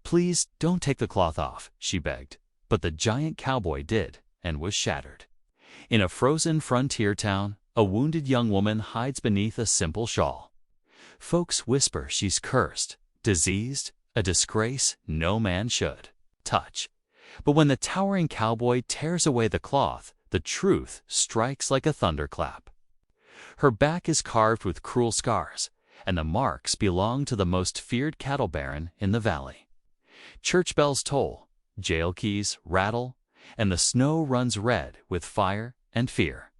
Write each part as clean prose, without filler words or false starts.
"Please don't take the cloth off," she begged. But the giant cowboy did, and was shattered. In a frozen frontier town, a wounded young woman hides beneath a simple shawl. Folks whisper she's cursed, diseased, a disgrace no man should touch. But when the towering cowboy tears away the cloth, the truth strikes like a thunderclap. Her back is carved with cruel scars, and the marks belong to the most feared cattle baron in the valley. Church bells toll, jail keys rattle, and the snow runs red with fire and fear.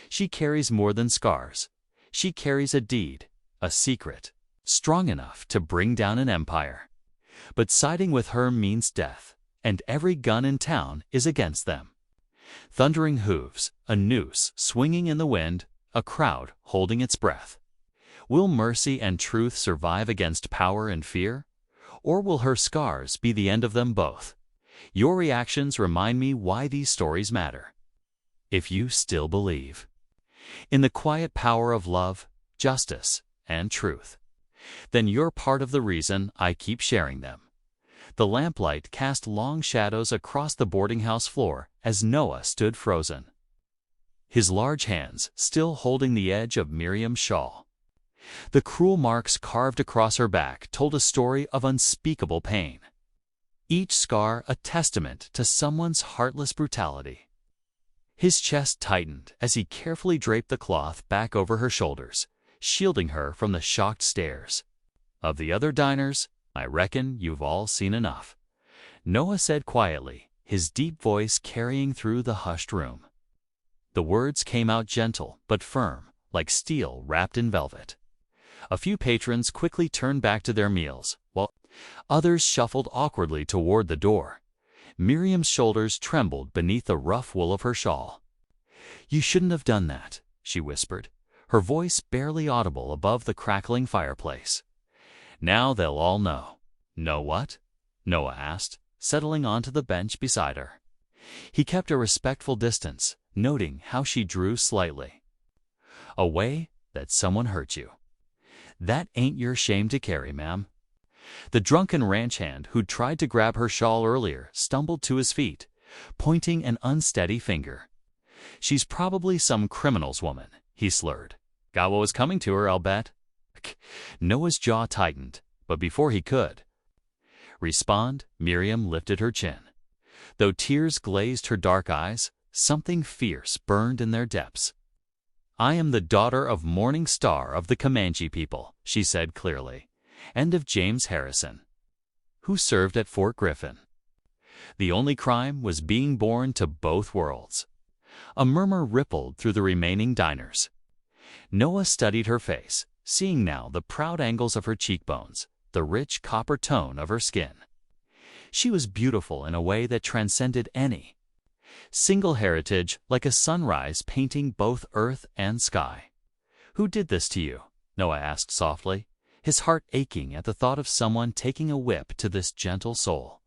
She carries more than scars. She carries a deed, a secret, strong enough to bring down an empire. But siding with her means death, and every gun in town is against them. Thundering hooves, a noose swinging in the wind, a crowd holding its breath. Will mercy and truth survive against power and fear? Or will her scars be the end of them both? Your reactions remind me why these stories matter. If you still believe in the quiet power of love, justice, and truth, then you're part of the reason I keep sharing them. The lamplight cast long shadows across the boarding house floor as Noah stood frozen, his large hands still holding the edge of Miriam's shawl. The cruel marks carved across her back told a story of unspeakable pain, each scar a testament to someone's heartless brutality. His chest tightened as he carefully draped the cloth back over her shoulders, shielding her from the shocked stares of the other diners. "I reckon you've all seen enough," Noah said quietly, his deep voice carrying through the hushed room. The words came out gentle but firm, like steel wrapped in velvet. A few patrons quickly turned back to their meals, while others shuffled awkwardly toward the door. Miriam's shoulders trembled beneath the rough wool of her shawl. "You shouldn't have done that," she whispered, her voice barely audible above the crackling fireplace. "Now they'll all know." "Know what?" Noah asked, settling onto the bench beside her. He kept a respectful distance, noting how she drew slightly. "Away that someone hurt you. That ain't your shame to carry, ma'am." The drunken ranch hand who'd tried to grab her shawl earlier stumbled to his feet, pointing an unsteady finger. "She's probably some criminal's woman," he slurred. "Got what was coming to her, I'll bet." Noah's jaw tightened, but before he could respond, Miriam lifted her chin. Though tears glazed her dark eyes, something fierce burned in their depths. "I am the daughter of Morning Star of the Comanche people," she said clearly, "and of James Harrison, who served at Fort Griffin. The only crime was being born to both worlds." A murmur rippled through the remaining diners. Noah studied her face, seeing now the proud angles of her cheekbones, the rich copper tone of her skin. She was beautiful in a way that transcended any single heritage, like a sunrise painting both earth and sky. "Who did this to you?" Noah asked softly, his heart aching at the thought of someone taking a whip to this gentle soul.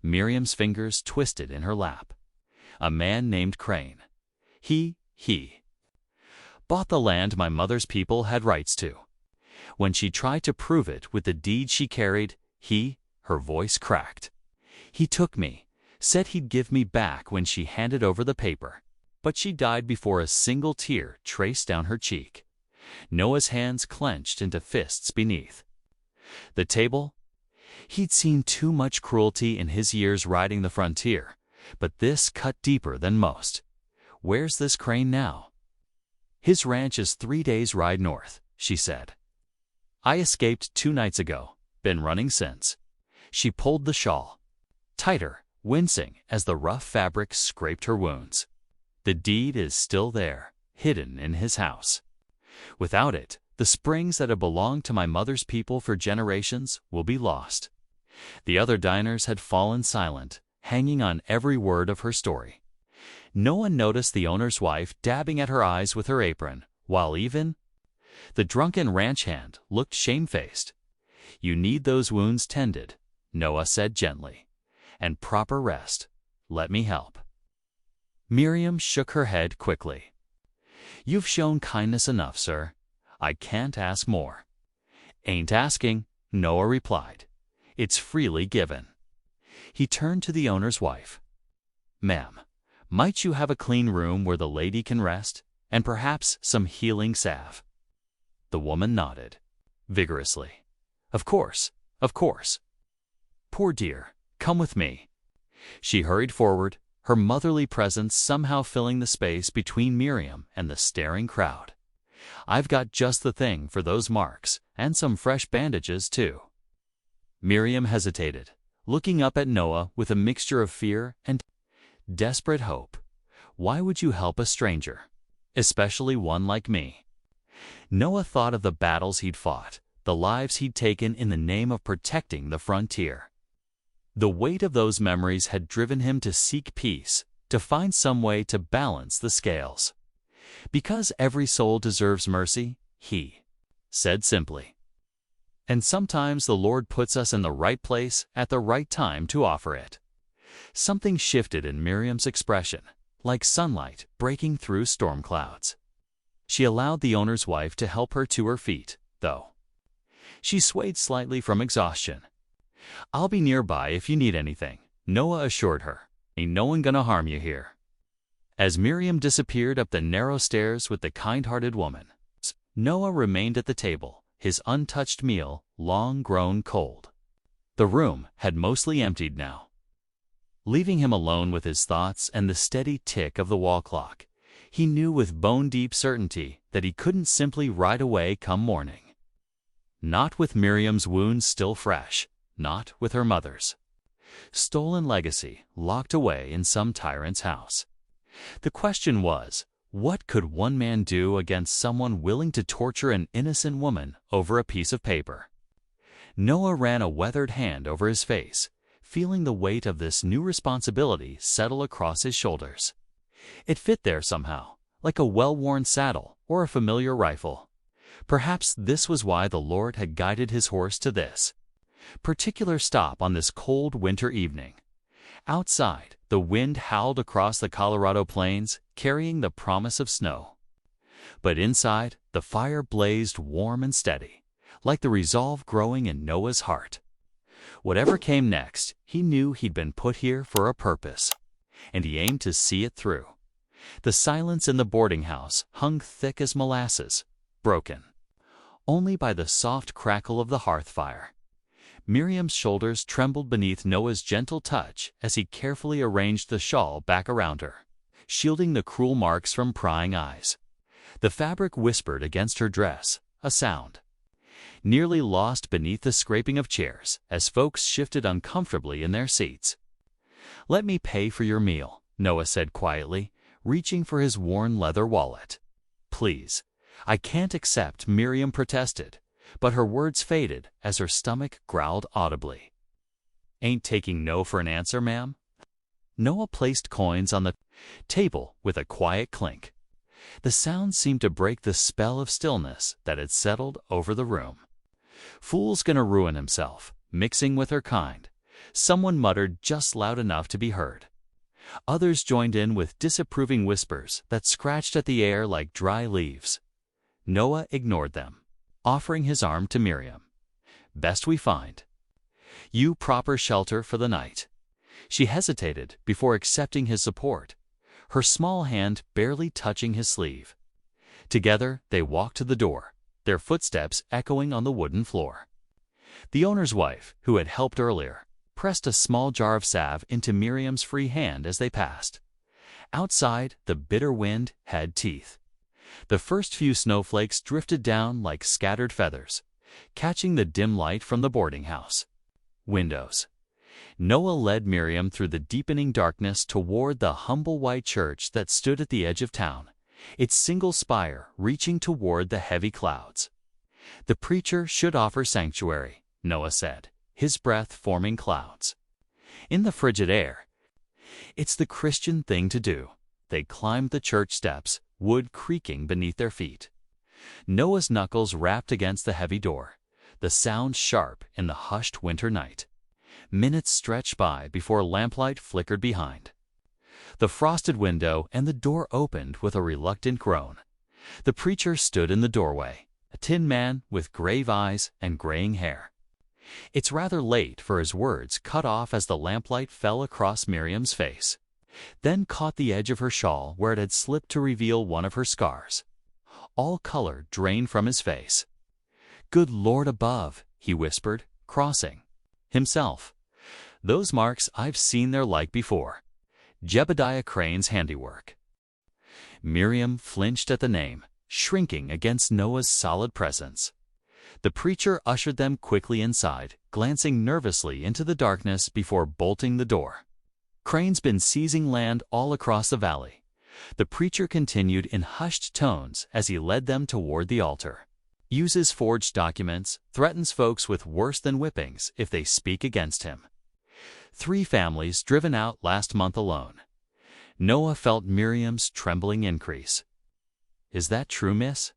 Miriam's fingers twisted in her lap. "A man named Crane. He bought the land my mother's people had rights to. When she tried to prove it with the deed she carried, her voice cracked. He took me, said he'd give me back when she handed over the paper, but she died before a single tear traced down her cheek." Noah's hands clenched into fists beneath the table. He'd seen too much cruelty in his years riding the frontier, but this cut deeper than most. "Where's this Crane now?" "His ranch is 3 days' ride north," she said. "I escaped 2 nights ago, been running since." She pulled the shawl tighter, wincing as the rough fabric scraped her wounds. "The deed is still there, hidden in his house. Without it, the springs that have belonged to my mother's people for generations will be lost." The other diners had fallen silent, hanging on every word of her story. Noah noticed the owner's wife dabbing at her eyes with her apron, while even the drunken ranch hand looked shamefaced. "You need those wounds tended," Noah said gently, "and proper rest. Let me help." Miriam shook her head quickly. "You've shown kindness enough, sir. I can't ask more." "Ain't asking," Noah replied. It's freely given. He turned to the owner's wife. "Ma'am, might you have a clean room where the lady can rest, and perhaps some healing salve?" The woman nodded vigorously. Of course, of course." "Poor dear, come with me." She hurried forward, her motherly presence somehow filling the space between Miriam and the staring crowd. "I've got just the thing for those marks, and some fresh bandages, too." Miriam hesitated, looking up at Noah with a mixture of fear and desperate hope. Why would you help a stranger, especially one like me? Noah thought of the battles he'd fought, the lives he'd taken in the name of protecting the frontier. The weight of those memories had driven him to seek peace, to find some way to balance the scales. Because every soul deserves mercy, he said simply. And sometimes the Lord puts us in the right place at the right time to offer it. Something shifted in Miriam's expression, like sunlight breaking through storm clouds. She allowed the owner's wife to help her to her feet, though. She swayed slightly from exhaustion. "I'll be nearby if you need anything," Noah assured her. "Ain't no one gonna harm you here." As Miriam disappeared up the narrow stairs with the kind-hearted woman, Noah remained at the table, his untouched meal long grown cold. The room had mostly emptied now. Leaving him alone with his thoughts and the steady tick of the wall clock, he knew with bone-deep certainty that he couldn't simply ride away come morning. Not with Miriam's wounds still fresh, not with her mother's. Stolen legacy locked away in some tyrant's house. The question was, what could one man do against someone willing to torture an innocent woman over a piece of paper? Noah ran a weathered hand over his face, feeling the weight of this new responsibility settle across his shoulders. It fit there somehow, like a well-worn saddle or a familiar rifle. Perhaps this was why the Lord had guided his horse to this particular stop on this cold winter evening. Outside, the wind howled across the Colorado plains, carrying the promise of snow. But inside, the fire blazed warm and steady, like the resolve growing in Noah's heart. Whatever came next, he knew he'd been put here for a purpose, and he aimed to see it through. The silence in the boarding house hung thick as molasses, broken only by the soft crackle of the hearth fire. Miriam's shoulders trembled beneath Noah's gentle touch as he carefully arranged the shawl back around her, shielding the cruel marks from prying eyes. The fabric whispered against her dress, a sound nearly lost beneath the scraping of chairs as folks shifted uncomfortably in their seats. "Let me pay for your meal," Noah said quietly, reaching for his worn leather wallet. "Please." "I can't accept," Miriam protested, but her words faded as her stomach growled audibly. "Ain't taking no for an answer, ma'am." Noah placed coins on the table with a quiet clink. The sound seemed to break the spell of stillness that had settled over the room. "Fool's gonna ruin himself, mixing with her kind," someone muttered just loud enough to be heard. Others joined in with disapproving whispers that scratched at the air like dry leaves. Noah ignored them, offering his arm to Miriam. "Best we find. You proper shelter for the night." She hesitated before accepting his support, her small hand barely touching his sleeve. Together they walked to the door, their footsteps echoing on the wooden floor. The owner's wife, who had helped earlier, pressed a small jar of salve into Miriam's free hand as they passed. Outside, the bitter wind had teeth. The first few snowflakes drifted down like scattered feathers, catching the dim light from the boarding house windows. Noah led Miriam through the deepening darkness toward the humble white church that stood at the edge of town, its single spire reaching toward the heavy clouds. "The preacher should offer sanctuary," Noah said, his breath forming clouds. In the frigid air, "It's the Christian thing to do." They climbed the church steps, wood creaking beneath their feet. Noah's knuckles rapped against the heavy door, the sound sharp in the hushed winter night. Minutes stretched by before lamplight flickered behind the frosted window, and the door opened with a reluctant groan. The preacher stood in the doorway, a tin man with grave eyes and graying hair. It's rather late for his words cut off as the lamplight fell across Miriam's face, then caught the edge of her shawl where it had slipped to reveal one of her scars. All color drained from his face. "Good Lord above," he whispered, crossing himself. "Those marks, I've seen their like before. Jebediah Crane's handiwork." Miriam flinched at the name, shrinking against Noah's solid presence. The preacher ushered them quickly inside, glancing nervously into the darkness before bolting the door. "Crane's been seizing land all across the valley," the preacher continued in hushed tones as he led them toward the altar. "Uses forged documents, threatens folks with worse than whippings if they speak against him. 3 families driven out last month alone." Noah felt Miriam's trembling increase. "Is that true, miss?"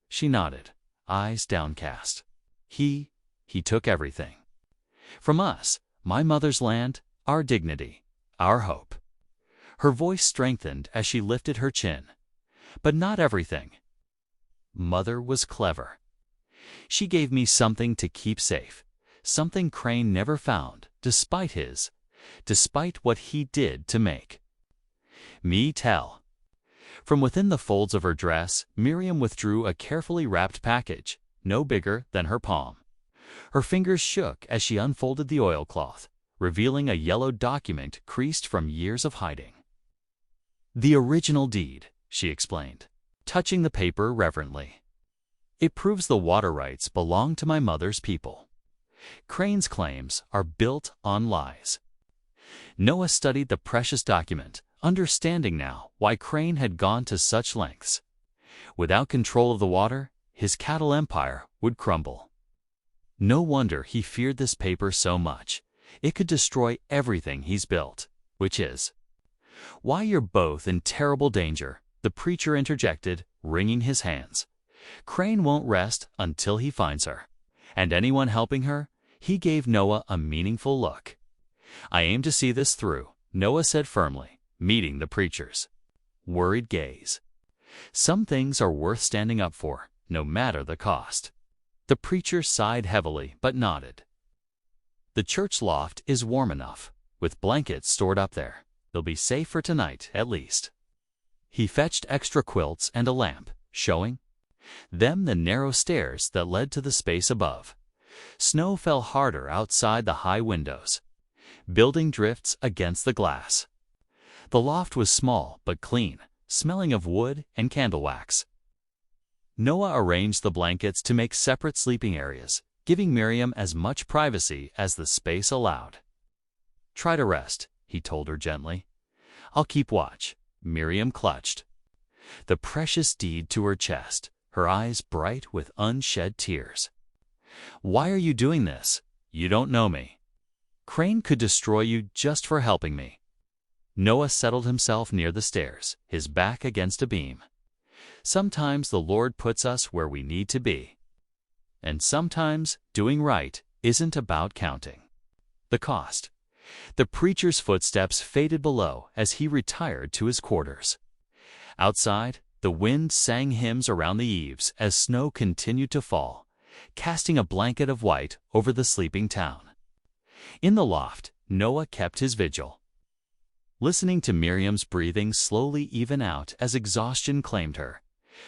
She nodded, eyes downcast. He took everything. "From us, my mother's land, our dignity, our hope." Her voice strengthened as she lifted her chin. "But not everything. Mother was clever. She gave me something to keep safe, something Crane never found, despite what he did to make me tell." From within the folds of her dress, Miriam withdrew a carefully wrapped package, no bigger than her palm. Her fingers shook as she unfolded the oilcloth, revealing a yellow document creased from years of hiding. "The original deed," she explained, touching the paper reverently. "It proves the water rights belong to my mother's people. Crane's claims are built on lies." Noah studied the precious document, understanding now why Crane had gone to such lengths. Without control of the water, his cattle empire would crumble. No wonder he feared this paper so much. It could destroy everything he's built, which is why you're both in terrible danger, the preacher interjected, wringing his hands. "Crane won't rest until he finds her. And anyone helping her?" He gave Noah a meaningful look. "I aim to see this through," Noah said firmly, meeting the preacher's worried gaze. "Some things are worth standing up for, no matter the cost." The preacher sighed heavily but nodded. "The church loft is warm enough, with blankets stored up there. They'll be safe for tonight, at least." He fetched extra quilts and a lamp, showing them the narrow stairs that led to the space above. Snow fell harder outside the high windows, building drifts against the glass. The loft was small but clean, smelling of wood and candle wax. Noah arranged the blankets to make separate sleeping areas, giving Miriam as much privacy as the space allowed. "Try to rest," he told her gently. "I'll keep watch." Miriam clutched the precious deed to her chest, her eyes bright with unshed tears. "Why are you doing this? You don't know me. Crane could destroy you just for helping me." Noah settled himself near the stairs, his back against a beam. "Sometimes the Lord puts us where we need to be. And sometimes doing right isn't about counting the cost." The preacher's footsteps faded below as he retired to his quarters. Outside, the wind sang hymns around the eaves as snow continued to fall, casting a blanket of white over the sleeping town. In the loft, Noah kept his vigil, listening to Miriam's breathing slowly even out as exhaustion claimed her.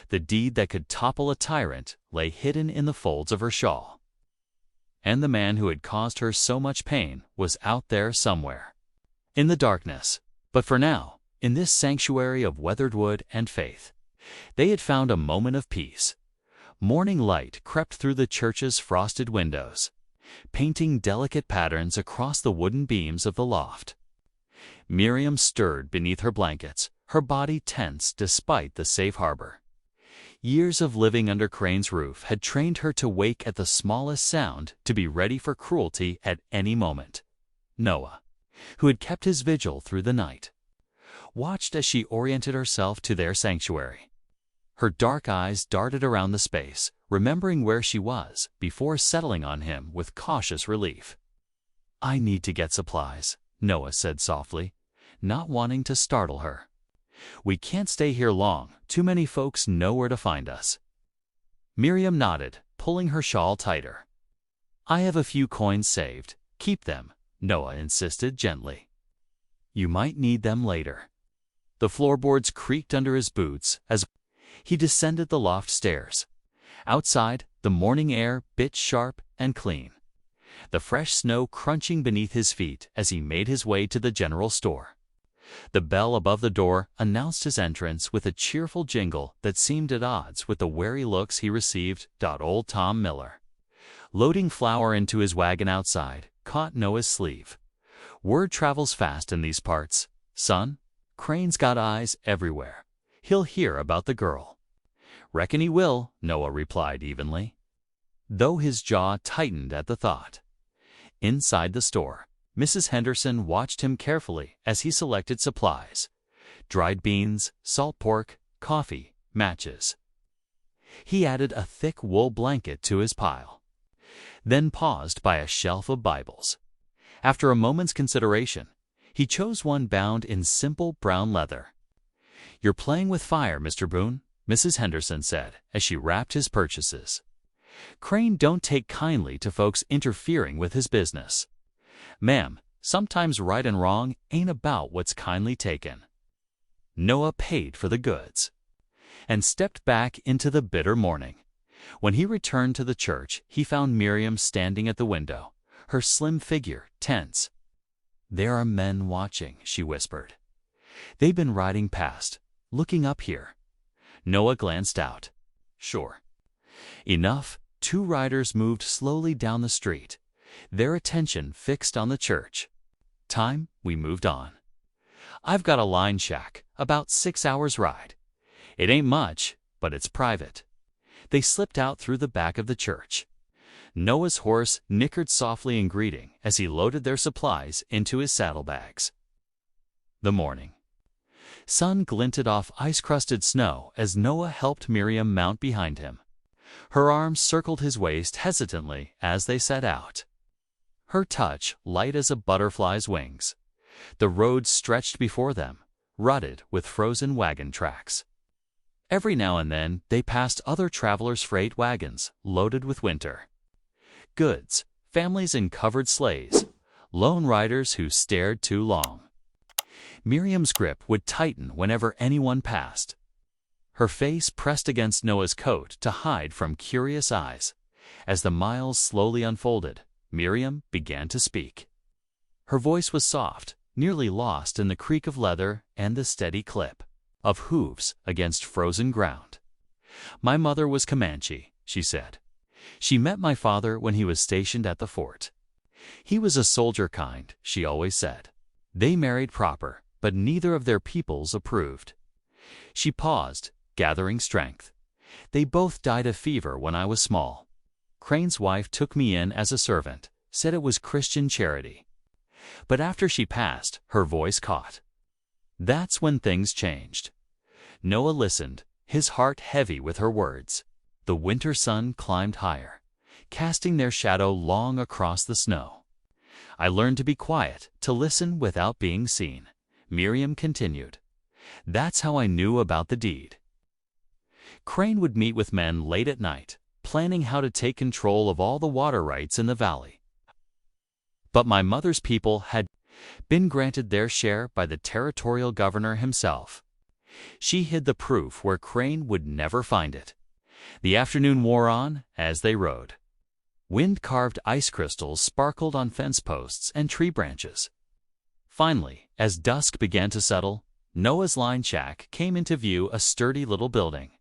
The deed that could topple a tyrant lay hidden in the folds of her shawl. And the man who had caused her so much pain was out there somewhere, in the darkness. But for now, in this sanctuary of weathered wood and faith, they had found a moment of peace. Morning light crept through the church's frosted windows, painting delicate patterns across the wooden beams of the loft. Miriam stirred beneath her blankets, her body tense despite the safe harbor. Years of living under Crane's roof had trained her to wake at the smallest sound, to be ready for cruelty at any moment. Noah, who had kept his vigil through the night, watched as she oriented herself to their sanctuary. Her dark eyes darted around the space, remembering where she was before settling on him with cautious relief. "I need to get supplies," Noah said softly, not wanting to startle her. "We can't stay here long. Too many folks know where to find us." Miriam nodded, pulling her shawl tighter. I have a few coins saved. Keep them, Noah insisted gently. You might need them later. The floorboards creaked under his boots as he descended the loft stairs. Outside, the morning air bit sharp and clean, the fresh snow crunching beneath his feet as he made his way to the general store. The bell above the door announced his entrance with a cheerful jingle that seemed at odds with the wary looks he received. Old Tom Miller, loading flour into his wagon outside, caught Noah's sleeve. Word travels fast in these parts, son. Crane's got eyes everywhere. He'll hear about the girl. Reckon he will, Noah replied evenly, though his jaw tightened at the thought. Inside the store, Mrs. Henderson watched him carefully as he selected supplies: dried beans, salt pork, coffee, matches. He added a thick wool blanket to his pile, then paused by a shelf of Bibles. After a moment's consideration, he chose one bound in simple brown leather. You're playing with fire, Mr. Boone, Mrs. Henderson said as she wrapped his purchases. Crane don't take kindly to folks interfering with his business. Ma'am, sometimes right and wrong ain't about what's kindly taken. Noah paid for the goods and stepped back into the bitter morning. When he returned to the church, he found Miriam standing at the window, her slim figure tense. There are men watching, she whispered. They've been riding past, looking up here. Noah glanced out. Sure enough, two riders moved slowly down the street, their attention fixed on the church. Time, we moved on. I've got a line shack, about 6 hours' ride. It ain't much, but it's private. They slipped out through the back of the church. Noah's horse nickered softly in greeting as he loaded their supplies into his saddlebags. The morning sun glinted off ice-crusted snow as Noah helped Miriam mount behind him. Her arms circled his waist hesitantly as they set out, her touch light as a butterfly's wings. The road stretched before them, rutted with frozen wagon tracks. Every now and then they passed other travelers' freight wagons loaded with winter goods, families in covered sleighs, lone riders who stared too long. Miriam's grip would tighten whenever anyone passed. Her face pressed against Noah's coat to hide from curious eyes. As the miles slowly unfolded, Miriam began to speak. Her voice was soft, nearly lost in the creak of leather and the steady clip of hooves against frozen ground. My mother was Comanche, she said. She met my father when he was stationed at the fort. He was a soldier kind, she always said. They married proper, but neither of their peoples approved. She paused, gathering strength. They both died of fever when I was small. Crane's wife took me in as a servant, said it was Christian charity. But after she passed, her voice caught. That's when things changed. Noah listened, his heart heavy with her words. The winter sun climbed higher, casting their shadow long across the snow. I learned to be quiet, to listen without being seen. Miriam continued. That's how I knew about the deed. Crane would meet with men late at night, planning how to take control of all the water rights in the valley. But my mother's people had been granted their share by the territorial governor himself. She hid the proof where Crane would never find it. The afternoon wore on as they rode. Wind-carved ice crystals sparkled on fence posts and tree branches. Finally, as dusk began to settle, Noah's line shack came into view, a sturdy little building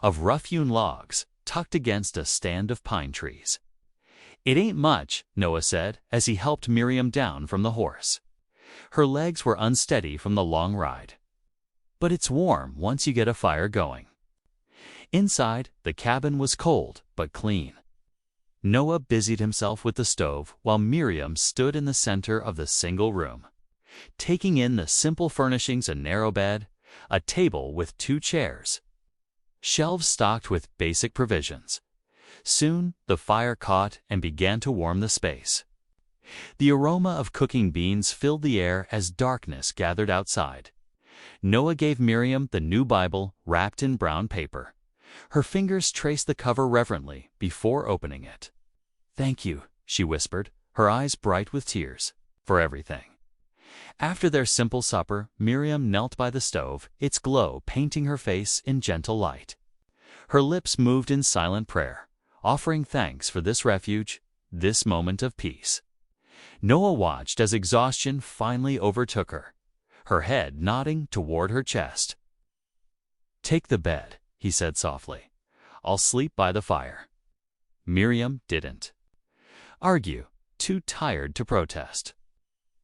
of rough-hewn logs tucked against a stand of pine trees. It ain't much, Noah said as he helped Miriam down from the horse. Her legs were unsteady from the long ride. But it's warm once you get a fire going. Inside, the cabin was cold but clean. Noah busied himself with the stove while Miriam stood in the center of the single room, taking in the simple furnishings: a narrow bed, a table with 2 chairs, shelves stocked with basic provisions. Soon, the fire caught and began to warm the space. The aroma of cooking beans filled the air as darkness gathered outside. Noah gave Miriam the new Bible wrapped in brown paper. Her fingers traced the cover reverently before opening it. Thank you, she whispered, her eyes bright with tears. For everything. After their simple supper, Miriam knelt by the stove, its glow painting her face in gentle light. Her lips moved in silent prayer, offering thanks for this refuge, this moment of peace. Noah watched as exhaustion finally overtook her head nodding toward her chest. "Take the bed," he said softly. "I'll sleep by the fire." Miriam didn't argue, too tired to protest.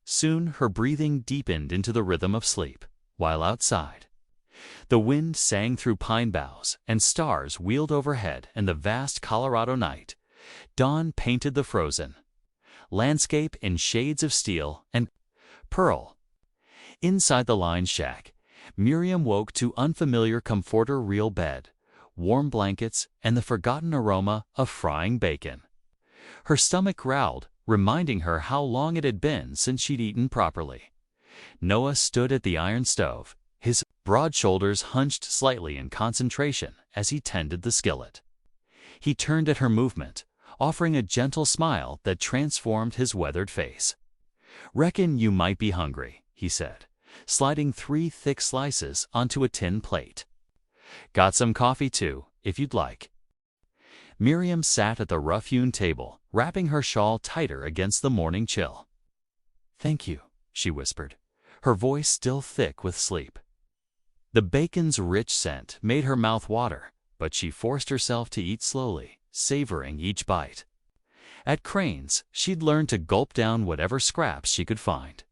Soon her breathing deepened into the rhythm of sleep, while outside, the wind sang through pine boughs and stars wheeled overhead, and the vast Colorado night, dawn painted the frozen landscape in shades of steel and pearl. Inside the lined shack, Miriam woke to unfamiliar comforter real bed, warm blankets, and the forgotten aroma of frying bacon. Her stomach growled, reminding her how long it had been since she'd eaten properly. Noah stood at the iron stove, his broad shoulders hunched slightly in concentration as he tended the skillet. He turned at her movement, offering a gentle smile that transformed his weathered face. "Reckon you might be hungry," he said, sliding 3 thick slices onto a tin plate. "Got some coffee too, if you'd like." Miriam sat at the rough-hewn table, wrapping her shawl tighter against the morning chill. "Thank you," she whispered, her voice still thick with sleep. The bacon's rich scent made her mouth water, but she forced herself to eat slowly, savoring each bite. At Crane's, she'd learned to gulp down whatever scraps she could find,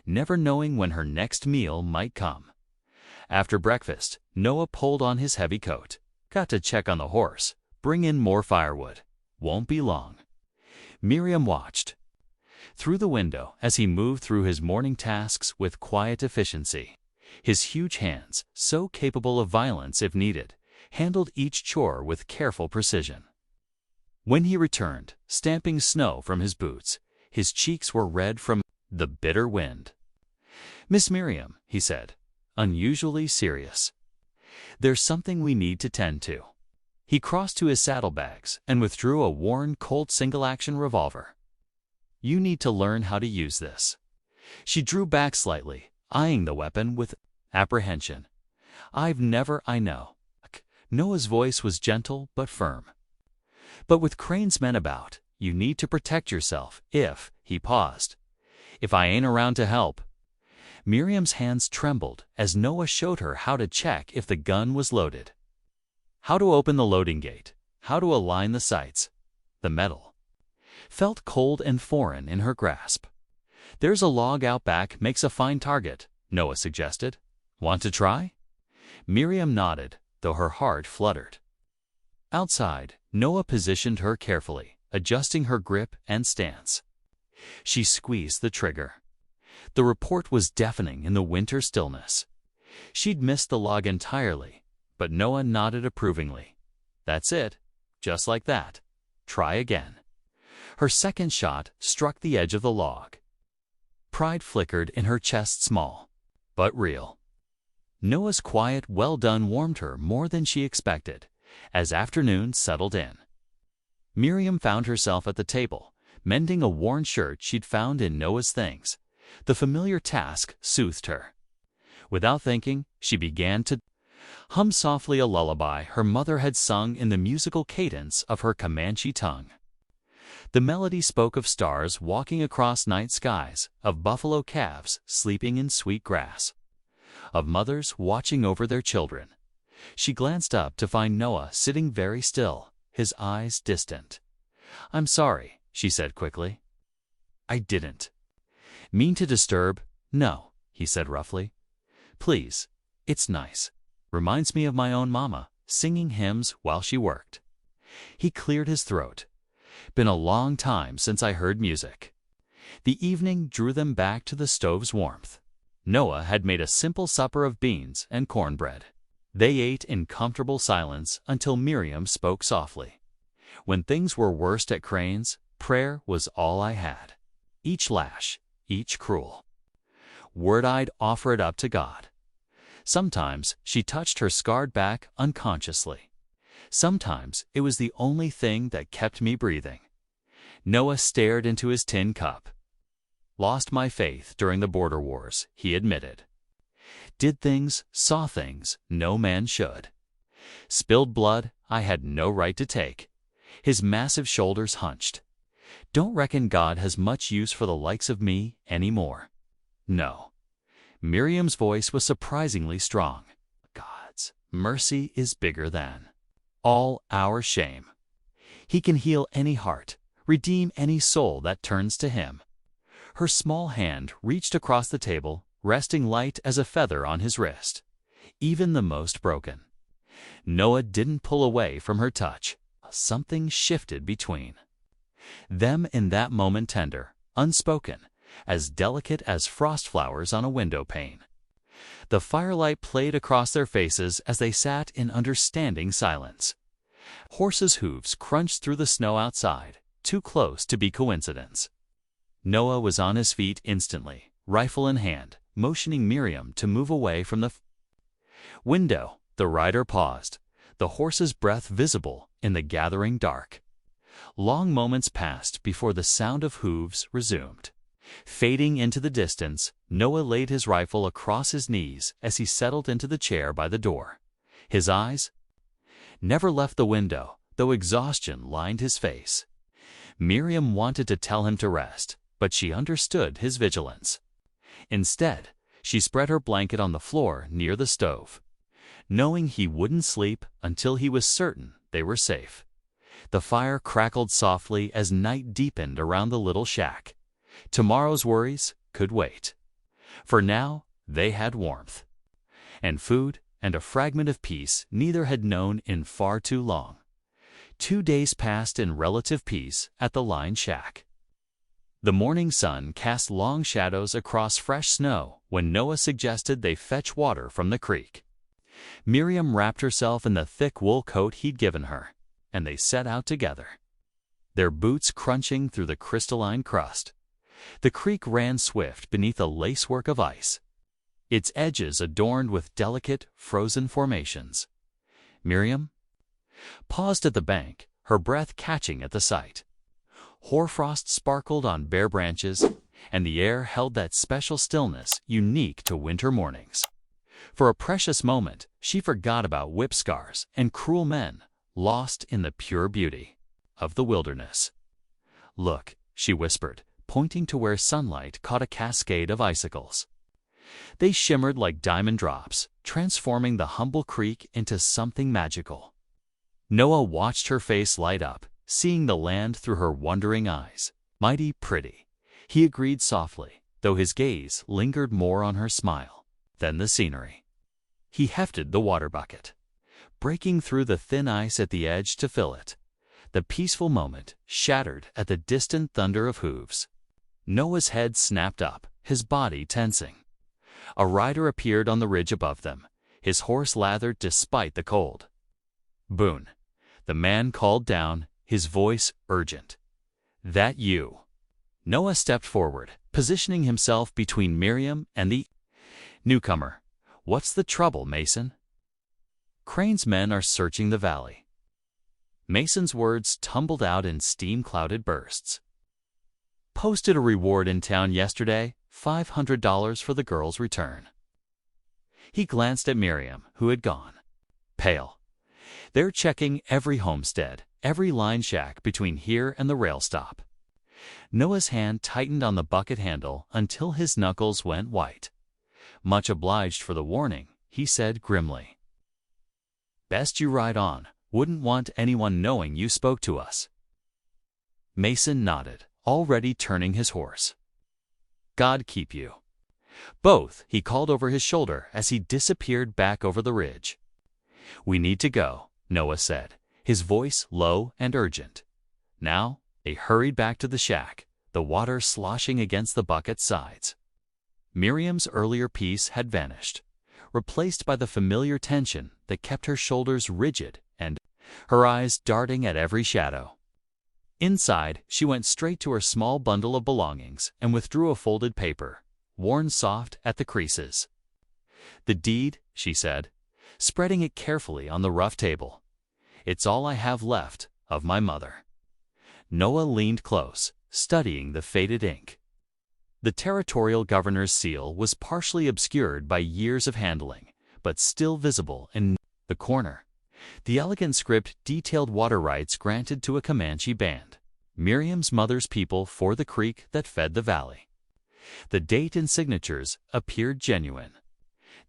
never knowing when her next meal might come. After breakfast, Noah pulled on his heavy coat. "Got to check on the horse. Bring in more firewood. Won't be long." Miriam watched through the window as he moved through his morning tasks with quiet efficiency. His huge hands, so capable of violence if needed, handled each chore with careful precision. When he returned, stamping snow from his boots, his cheeks were red from the bitter wind. "Miss Miriam," he said, unusually serious, "there's something we need to tend to." He crossed to his saddlebags and withdrew a worn Colt single-action revolver. "You need to learn how to use this." She drew back slightly, eyeing the weapon with apprehension. I know." Noah's voice was gentle but firm. "But with Crane's men about, you need to protect yourself he paused. "If I ain't around to help." Miriam's hands trembled as Noah showed her how to check if the gun was loaded, how to open the loading gate, how to align the sights. The metal felt cold and foreign in her grasp. "There's a log out back makes a fine target," Noah suggested. "Want to try?" Miriam nodded, though her heart fluttered. Outside, Noah positioned her carefully, adjusting her grip and stance. She squeezed the trigger. The report was deafening in the winter stillness. She'd missed the log entirely, but Noah nodded approvingly. "That's it. Just like that. Try again." Her second shot struck the edge of the log. Pride flickered in her chest, small but real. Noah's quiet "well done" warmed her more than she expected. As afternoon settled in, Miriam found herself at the table, mending a worn shirt she'd found in Noah's things. The familiar task soothed her. Without thinking, she began to hum softly a lullaby her mother had sung in the musical cadence of her Comanche tongue. The melody spoke of stars walking across night skies, of buffalo calves sleeping in sweet grass, of mothers watching over their children. She glanced up to find Noah sitting very still, his eyes distant. "I'm sorry," she said quickly. "I didn't mean to disturb." "No," he said roughly. "Please, it's nice. Reminds me of my own mama, singing hymns while she worked." He cleared his throat. "Been a long time since I heard music." The evening drew them back to the stove's warmth. Noah had made a simple supper of beans and cornbread. They ate in comfortable silence until Miriam spoke softly. "When things were worst at Crane's, prayer was all I had. Each lash, each cruel word, I'd offer it up to God." Sometimes she touched her scarred back unconsciously. "Sometimes it was the only thing that kept me breathing." Noah stared into his tin cup. Lost my faith during the border wars, he admitted. Did things, saw things, no man should. Spilled blood I had no right to take. His massive shoulders hunched. Don't reckon God has much use for the likes of me anymore. No. Miriam's voice was surprisingly strong. God's mercy is bigger than all our shame. He can heal any heart, redeem any soul that turns to him. Her small hand reached across the table, resting light as a feather on his wrist. Even the most broken. Noah didn't pull away from her touch. Something shifted between them in that moment, tender, unspoken, as delicate as frost flowers on a window pane. The firelight played across their faces as they sat in understanding silence. Horses' hooves crunched through the snow outside, too close to be coincidence. Noah was on his feet instantly, rifle in hand, motioning Miriam to move away from the window. The rider paused, the horse's breath visible in the gathering dark. Long moments passed before the sound of hooves resumed. Fading into the distance, Noah laid his rifle across his knees as he settled into the chair by the door. His eyes never left the window, though exhaustion lined his face. Miriam wanted to tell him to rest, but she understood his vigilance. Instead, she spread her blanket on the floor near the stove, knowing he wouldn't sleep until he was certain they were safe. The fire crackled softly as night deepened around the little shack. Tomorrow's worries could wait. For now, they had warmth and food and a fragment of peace neither had known in far too long. 2 days passed in relative peace at the lined shack. The morning sun cast long shadows across fresh snow when Noah suggested they fetch water from the creek. Miriam wrapped herself in the thick wool coat he'd given her, and they set out together, their boots crunching through the crystalline crust. The creek ran swift beneath a lacework of ice, its edges adorned with delicate, frozen formations. Miriam paused at the bank, her breath catching at the sight. Hoarfrost sparkled on bare branches, and the air held that special stillness unique to winter mornings. For a precious moment, she forgot about whip scars and cruel men, lost in the pure beauty of the wilderness. Look, she whispered, pointing to where sunlight caught a cascade of icicles. They shimmered like diamond drops, transforming the humble creek into something magical. Noah watched her face light up, seeing the land through her wondering eyes. Mighty pretty, he agreed softly, though his gaze lingered more on her smile than the scenery. He hefted the water bucket, breaking through the thin ice at the edge to fill it. The peaceful moment shattered at the distant thunder of hooves. Noah's head snapped up, his body tensing. A rider appeared on the ridge above them, his horse lathered despite the cold. Boone, the man called down, his voice urgent. That you? Noah stepped forward, positioning himself between Miriam and the newcomer. What's the trouble, Mason? Crane's men are searching the valley. Mason's words tumbled out in steam-clouded bursts. Posted a reward in town yesterday, $500 for the girl's return. He glanced at Miriam, who had gone pale. They're checking every homestead, every line shack between here and the rail stop. Noah's hand tightened on the bucket handle until his knuckles went white. Much obliged for the warning, he said grimly. Best you ride on. Wouldn't want anyone knowing you spoke to us. Mason nodded, already turning his horse. God keep you. Both, he called over his shoulder as he disappeared back over the ridge. We need to go, Noah said, his voice low and urgent. Now, they hurried back to the shack, the water sloshing against the bucket's sides. Miriam's earlier peace had vanished, replaced by the familiar tension that kept her shoulders rigid and her eyes darting at every shadow. Inside, she went straight to her small bundle of belongings and withdrew a folded paper, worn soft at the creases. The deed, she said, spreading it carefully on the rough table. It's all I have left of my mother. Noah leaned close, studying the faded ink. The territorial governor's seal was partially obscured by years of handling, but still visible in the corner. The elegant script detailed water rights granted to a Comanche band, Miriam's mother's people for the creek that fed the valley. The date and signatures appeared genuine.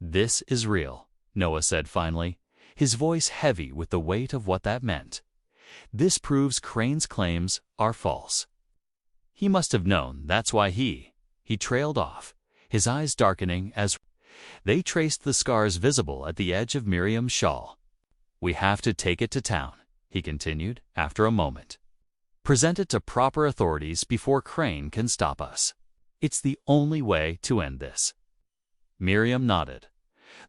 "This is real," Noah said finally, his voice heavy with the weight of what that meant. "This proves Crane's claims are false." He must have known that's why he trailed off, his eyes darkening as they traced the scars visible at the edge of Miriam's shawl. "We have to take it to town," he continued after a moment. "Present it to proper authorities before Crane can stop us. It's the only way to end this." Miriam nodded,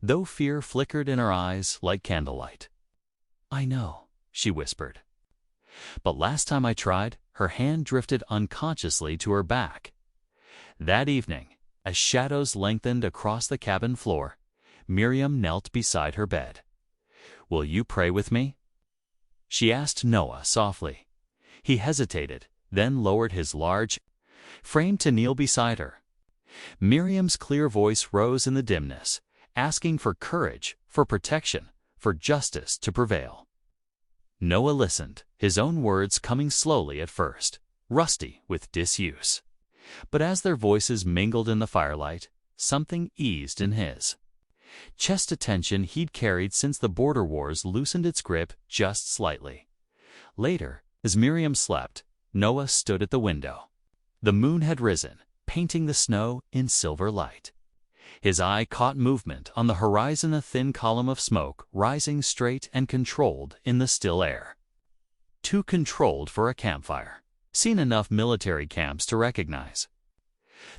though fear flickered in her eyes like candlelight. "I know," she whispered. But last time I tried, her hand drifted unconsciously to her back. That evening, as shadows lengthened across the cabin floor, Miriam knelt beside her bed. "Will you pray with me?" she asked Noah softly. He hesitated, then lowered his large frame to kneel beside her. Miriam's clear voice rose in the dimness, asking for courage, for protection, for justice to prevail. Noah listened, his own words coming slowly at first, rusty with disuse. But as their voices mingled in the firelight, something eased in his chest, a tension he'd carried since the border wars loosened its grip just slightly. Later, as Miriam slept, Noah stood at the window. The moon had risen, painting the snow in silver light. His eye caught movement on the horizon, a thin column of smoke rising straight and controlled in the still air. Too controlled for a campfire. Seen enough military camps to recognize.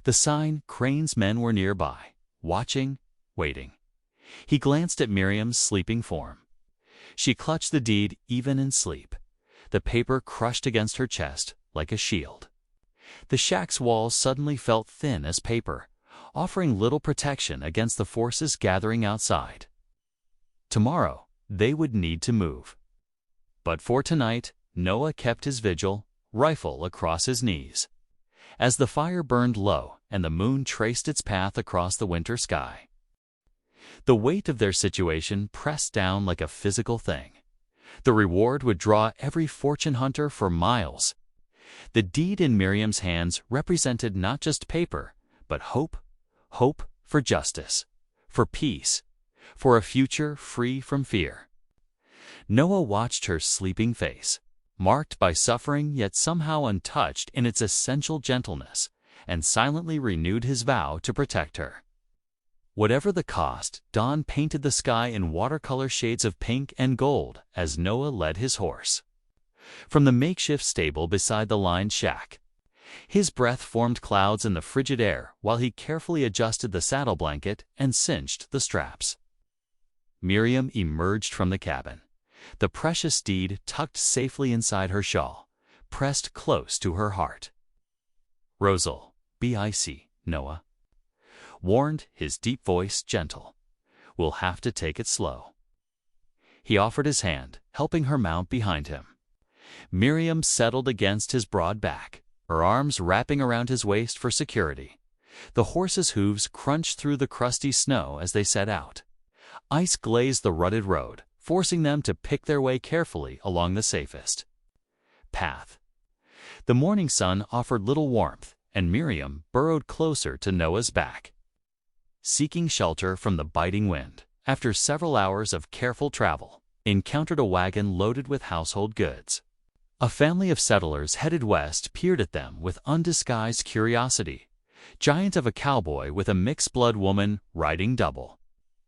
The sign Crane's men were nearby, watching, waiting. He glanced at Miriam's sleeping form. She clutched the deed even in sleep, the paper crushed against her chest like a shield. The shack's walls suddenly felt thin as paper, offering little protection against the forces gathering outside. Tomorrow, they would need to move. But for tonight, Noah kept his vigil, rifle across his knees. As the fire burned low and the moon traced its path across the winter sky, the weight of their situation pressed down like a physical thing. The reward would draw every fortune hunter for miles. The deed in Miriam's hands represented not just paper, but hope for justice, for peace, for a future free from fear. Noah watched her sleeping face, marked by suffering yet somehow untouched in its essential gentleness, and silently renewed his vow to protect her. Whatever the cost, dawn painted the sky in watercolor shades of pink and gold as Noah led his horse. From the makeshift stable beside the lined shack, his breath formed clouds in the frigid air while he carefully adjusted the saddle blanket and cinched the straps. Miriam emerged from the cabin, the precious steed tucked safely inside her shawl, pressed close to her heart. "Rosal, B.I.C., Noah," warned, his deep voice gentle. "We'll have to take it slow." He offered his hand, helping her mount behind him. Miriam settled against his broad back, her arms wrapping around his waist for security. The horse's hooves crunched through the crusty snow as they set out. Ice glazed the rutted road, forcing them to pick their way carefully along the safest path. The morning sun offered little warmth, and Miriam burrowed closer to Noah's back, seeking shelter from the biting wind. After several hours of careful travel, encountered a wagon loaded with household goods. A family of settlers headed west peered at them with undisguised curiosity, giant of a cowboy with a mixed-blood woman riding double.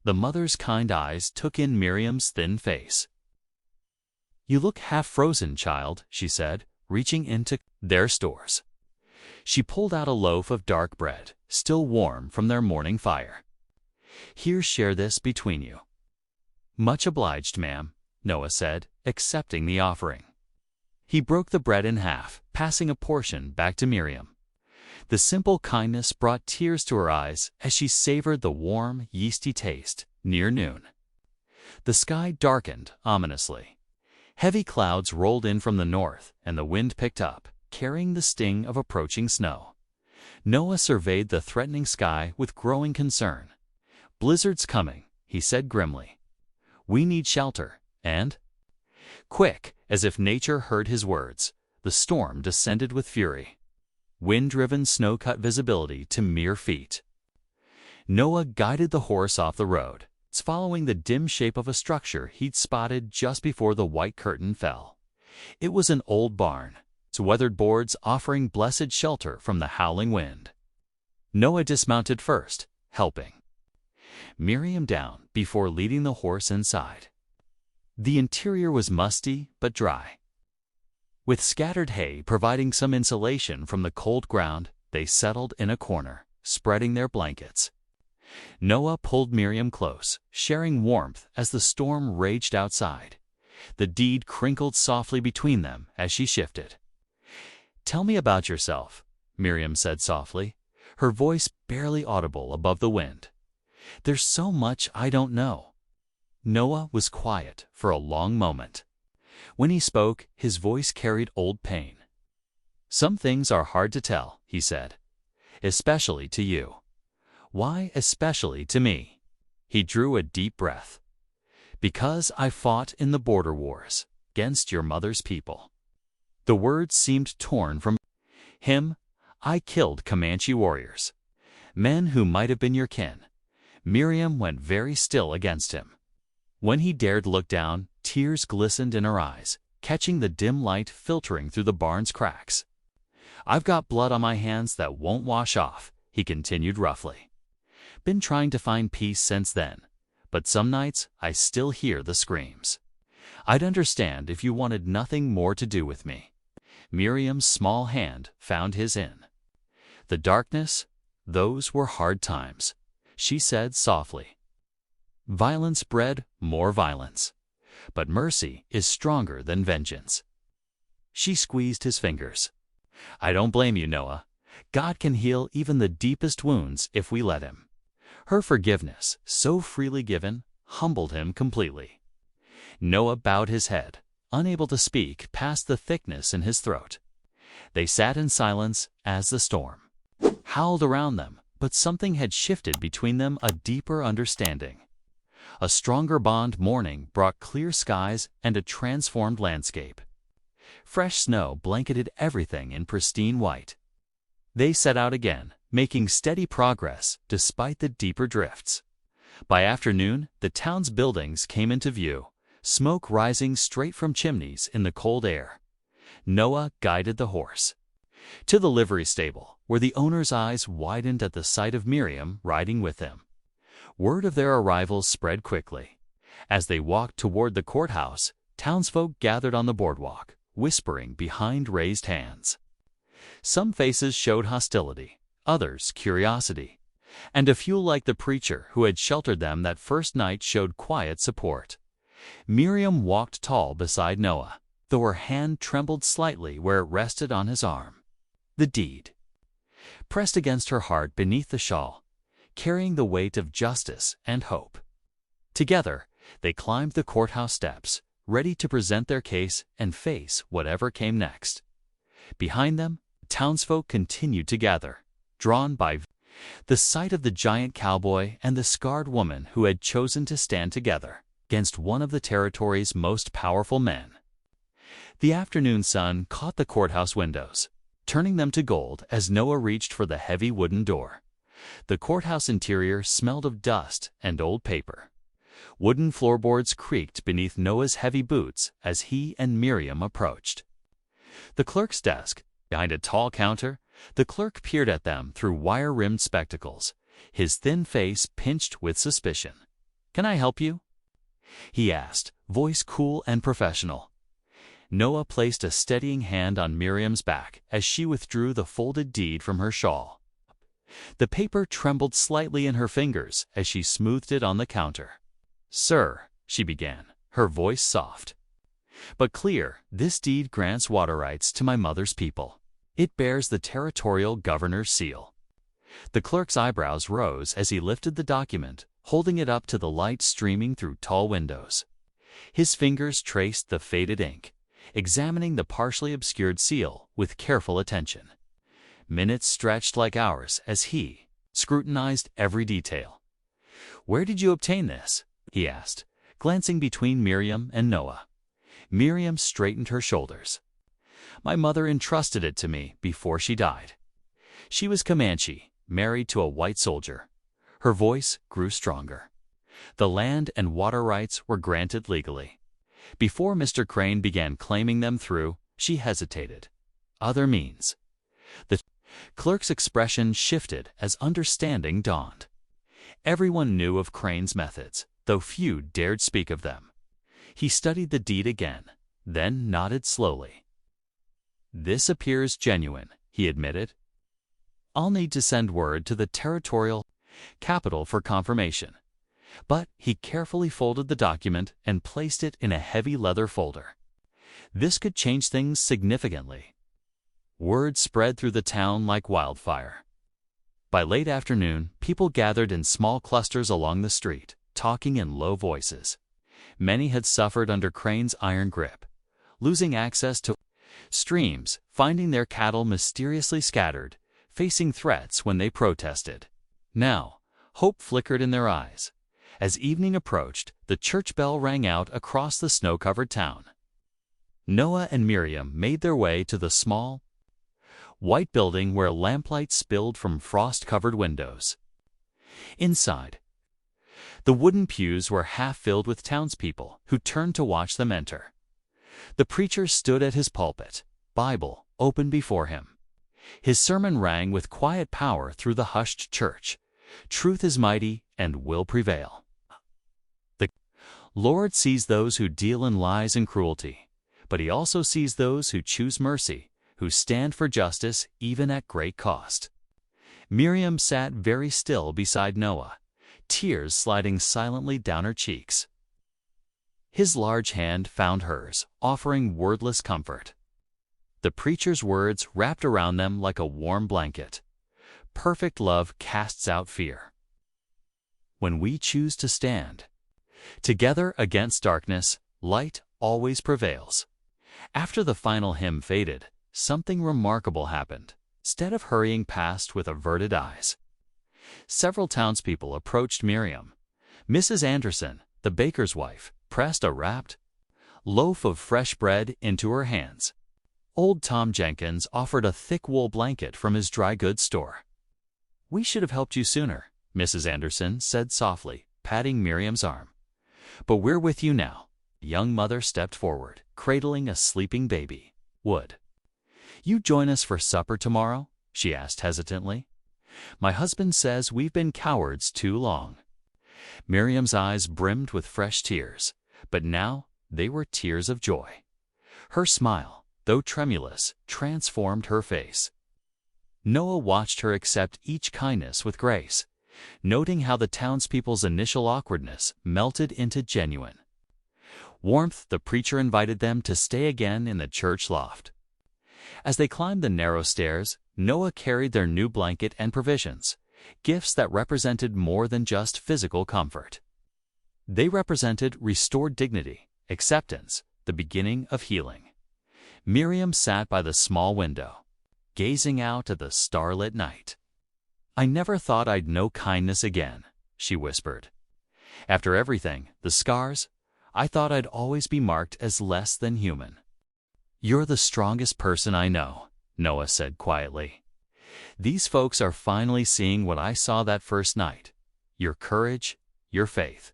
The mother's kind eyes took in Miriam's thin face. "You look half-frozen, child," she said, reaching into their stores. She pulled out a loaf of dark bread, still warm from their morning fire. "Here, share this between you." "Much obliged, ma'am," Noah said, accepting the offering. He broke the bread in half, passing a portion back to Miriam. The simple kindness brought tears to her eyes as she savored the warm, yeasty taste. Near noon, the sky darkened ominously. Heavy clouds rolled in from the north, and the wind picked up, carrying the sting of approaching snow. Noah surveyed the threatening sky with growing concern. "Blizzard's coming," he said grimly. "We need shelter, and—" Quick, as if nature heard his words, the storm descended with fury. Wind-driven snow cut visibility to mere feet. Noah guided the horse off the road, following the dim shape of a structure he'd spotted just before the white curtain fell. It was an old barn, its weathered boards offering blessed shelter from the howling wind. Noah dismounted first, helping Miriam down before leading the horse inside. The interior was musty but dry. With scattered hay providing some insulation from the cold ground, they settled in a corner, spreading their blankets. Noah pulled Miriam close, sharing warmth as the storm raged outside. The deed crinkled softly between them as she shifted. "Tell me about yourself," Miriam said softly, her voice barely audible above the wind. "There's so much I don't know." Noah was quiet for a long moment. When he spoke, his voice carried old pain. "Some things are hard to tell," he said, "especially to you." "Why especially to me?" He drew a deep breath. "Because I fought in the border wars, against your mother's people." The words seemed torn from him. "I killed Comanche warriors, men who might have been your kin." Miriam went very still against him. When he dared look down, tears glistened in her eyes, catching the dim light filtering through the barn's cracks. "I've got blood on my hands that won't wash off," he continued roughly. "Been trying to find peace since then, but some nights I still hear the screams. I'd understand if you wanted nothing more to do with me." Miriam's small hand found his in. "The darkness, those were hard times," she said softly. "Violence bred more violence, but mercy is stronger than vengeance." She squeezed his fingers. "I don't blame you, Noah. God can heal even the deepest wounds if we let Him." Her forgiveness, so freely given, humbled him completely. Noah bowed his head, unable to speak past the thickness in his throat. They sat in silence as the storm howled around them, but something had shifted between them, a deeper understanding. A stronger bond. Morning brought clear skies and a transformed landscape. Fresh snow blanketed everything in pristine white. They set out again, making steady progress despite the deeper drifts. By afternoon, the town's buildings came into view, smoke rising straight from chimneys in the cold air. Noah guided the horse to the livery stable, where the owner's eyes widened at the sight of Miriam riding with him. Word of their arrival spread quickly. As they walked toward the courthouse, townsfolk gathered on the boardwalk, whispering behind raised hands. Some faces showed hostility, others curiosity, and a few, like the preacher who had sheltered them that first night, showed quiet support. Miriam walked tall beside Noah, though her hand trembled slightly where it rested on his arm. The deed pressed against her heart beneath the shawl, carrying the weight of justice and hope. Together, they climbed the courthouse steps, ready to present their case and face whatever came next. Behind them, townsfolk continued to gather, drawn by the sight of the giant cowboy and the scarred woman who had chosen to stand together against one of the territory's most powerful men. The afternoon sun caught the courthouse windows, turning them to gold as Noah reached for the heavy wooden door. The courthouse interior smelled of dust and old paper. Wooden floorboards creaked beneath Noah's heavy boots as he and Miriam approached. The clerk's desk, behind a tall counter, the clerk peered at them through wire-rimmed spectacles, his thin face pinched with suspicion. "Can I help you?" he asked, voice cool and professional. Noah placed a steadying hand on Miriam's back as she withdrew the folded deed from her shawl. The paper trembled slightly in her fingers as she smoothed it on the counter. "Sir," she began, her voice soft but clear, "this deed grants water rights to my mother's people. It bears the territorial governor's seal." The clerk's eyebrows rose as he lifted the document, holding it up to the light streaming through tall windows. His fingers traced the faded ink, examining the partially obscured seal with careful attention. Minutes stretched like hours as he scrutinized every detail. "Where did you obtain this?" he asked, glancing between Miriam and Noah. Miriam straightened her shoulders. "My mother entrusted it to me before she died. She was Comanche, married to a white soldier." Her voice grew stronger. "The land and water rights were granted legally. Before Mr. Crane began claiming them through, she hesitated. Other means." The clerk's expression shifted as understanding dawned. Everyone knew of Crane's methods, though few dared speak of them. He studied the deed again, then nodded slowly. "This appears genuine," he admitted. "I'll need to send word to the territorial capital for confirmation." But he carefully folded the document and placed it in a heavy leather folder. This could change things significantly. Word spread through the town like wildfire. By late afternoon, people gathered in small clusters along the street, talking in low voices. Many had suffered under Crane's iron grip, losing access to streams, finding their cattle mysteriously scattered, facing threats when they protested. Now, hope flickered in their eyes. As evening approached, the church bell rang out across the snow-covered town. Noah and Miriam made their way to the small, white building where lamplight spilled from frost-covered windows. Inside, the wooden pews were half filled with townspeople who turned to watch them enter. The preacher stood at his pulpit, Bible open before him. His sermon rang with quiet power through the hushed church. "Truth is mighty and will prevail. The Lord sees those who deal in lies and cruelty, but he also sees those who choose mercy, who stand for justice even at great cost." Miriam sat very still beside Noah, tears sliding silently down her cheeks. His large hand found hers, offering wordless comfort. The preacher's words wrapped around them like a warm blanket. Perfect love casts out fear. When we choose to stand together against darkness, light always prevails. After the final hymn faded, something remarkable happened. Instead of hurrying past with averted eyes, several townspeople approached Miriam. Mrs. Anderson, the baker's wife, pressed a wrapped loaf of fresh bread into her hands. Old Tom Jenkins offered a thick wool blanket from his dry goods store. "We should have helped you sooner," Mrs. Anderson said softly, patting Miriam's arm. "But we're with you now." The young mother stepped forward, cradling a sleeping baby. "Would you join us for supper tomorrow?" she asked hesitantly. "My husband says we've been cowards too long." Miriam's eyes brimmed with fresh tears, but now they were tears of joy. Her smile, though tremulous, transformed her face. Noah watched her accept each kindness with grace, noting how the townspeople's initial awkwardness melted into genuine warmth. The preacher invited them to stay again in the church loft. As they climbed the narrow stairs, Noah carried their new blanket and provisions, gifts that represented more than just physical comfort. They represented restored dignity, acceptance, the beginning of healing. Miriam sat by the small window, gazing out at the starlit night. "I never thought I'd know kindness again," she whispered. "After everything, the scars, I thought I'd always be marked as less than human." "You're the strongest person I know," Noah said quietly. "These folks are finally seeing what I saw that first night. Your courage, your faith."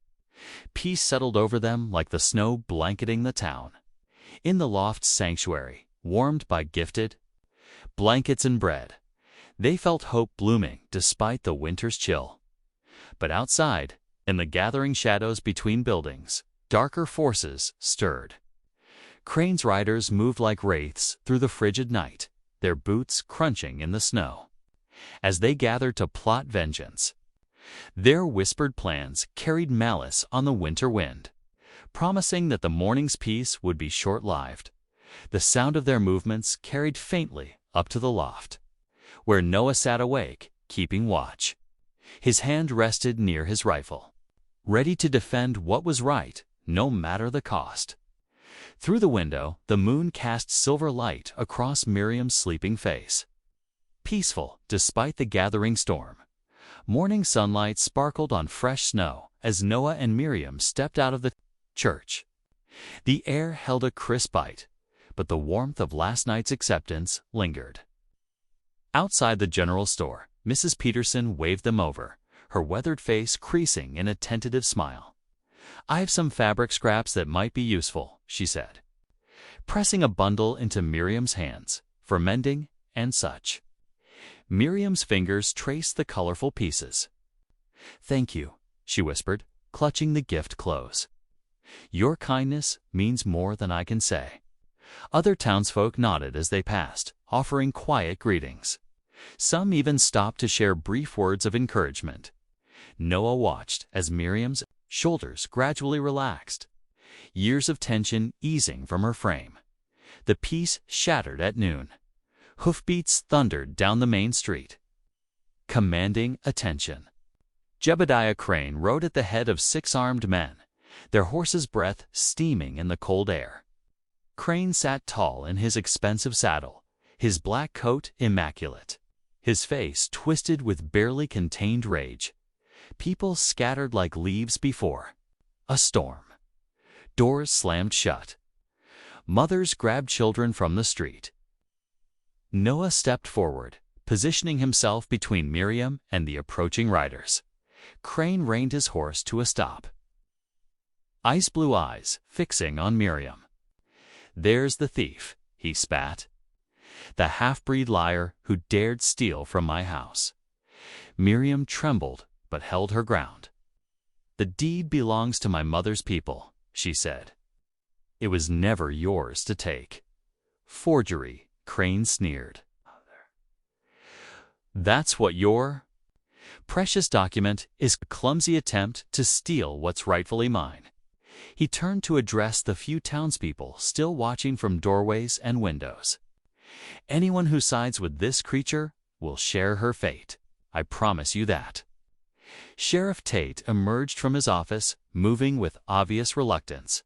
Peace settled over them like the snow blanketing the town. In the loft sanctuary, warmed by gifted blankets and bread, they felt hope blooming despite the winter's chill. But outside, in the gathering shadows between buildings, darker forces stirred. Crane's riders moved like wraiths through the frigid night, their boots crunching in the snow. As they gathered to plot vengeance, their whispered plans carried malice on the winter wind, promising that the morning's peace would be short-lived. The sound of their movements carried faintly up to the loft, where Noah sat awake, keeping watch. His hand rested near his rifle, ready to defend what was right, no matter the cost. Through the window, the moon cast silver light across Miriam's sleeping face. Peaceful, despite the gathering storm. Morning sunlight sparkled on fresh snow as Noah and Miriam stepped out of the church. The air held a crisp bite, but the warmth of last night's acceptance lingered. Outside the general store, Mrs. Peterson waved them over, her weathered face creasing in a tentative smile. "I have some fabric scraps that might be useful," she said, pressing a bundle into Miriam's hands, for mending and such. Miriam's fingers traced the colorful pieces. "Thank you," she whispered, clutching the gift close. "Your kindness means more than I can say." Other townsfolk nodded as they passed, offering quiet greetings. Some even stopped to share brief words of encouragement. Noah watched as Miriam's shoulders gradually relaxed, years of tension easing from her frame. The peace shattered at noon. Hoofbeats thundered down the main street, commanding attention. Jebediah Crane rode at the head of 6 armed men, their horses' breath steaming in the cold air. Crane sat tall in his expensive saddle, his black coat immaculate, his face twisted with barely contained rage. People scattered like leaves before a storm. Doors slammed shut. Mothers grabbed children from the street. Noah stepped forward, positioning himself between Miriam and the approaching riders. Crane reined his horse to a stop, ice blue eyes fixing on Miriam. "There's the thief," he spat. "The half-breed liar who dared steal from my house." Miriam trembled but held her ground. "The deed belongs to my mother's people," she said. "It was never yours to take." "Forgery," Crane sneered. "That's what your precious document is, a clumsy attempt to steal what's rightfully mine." He turned to address the few townspeople still watching from doorways and windows. "Anyone who sides with this creature will share her fate. I promise you that." Sheriff Tate emerged from his office, moving with obvious reluctance.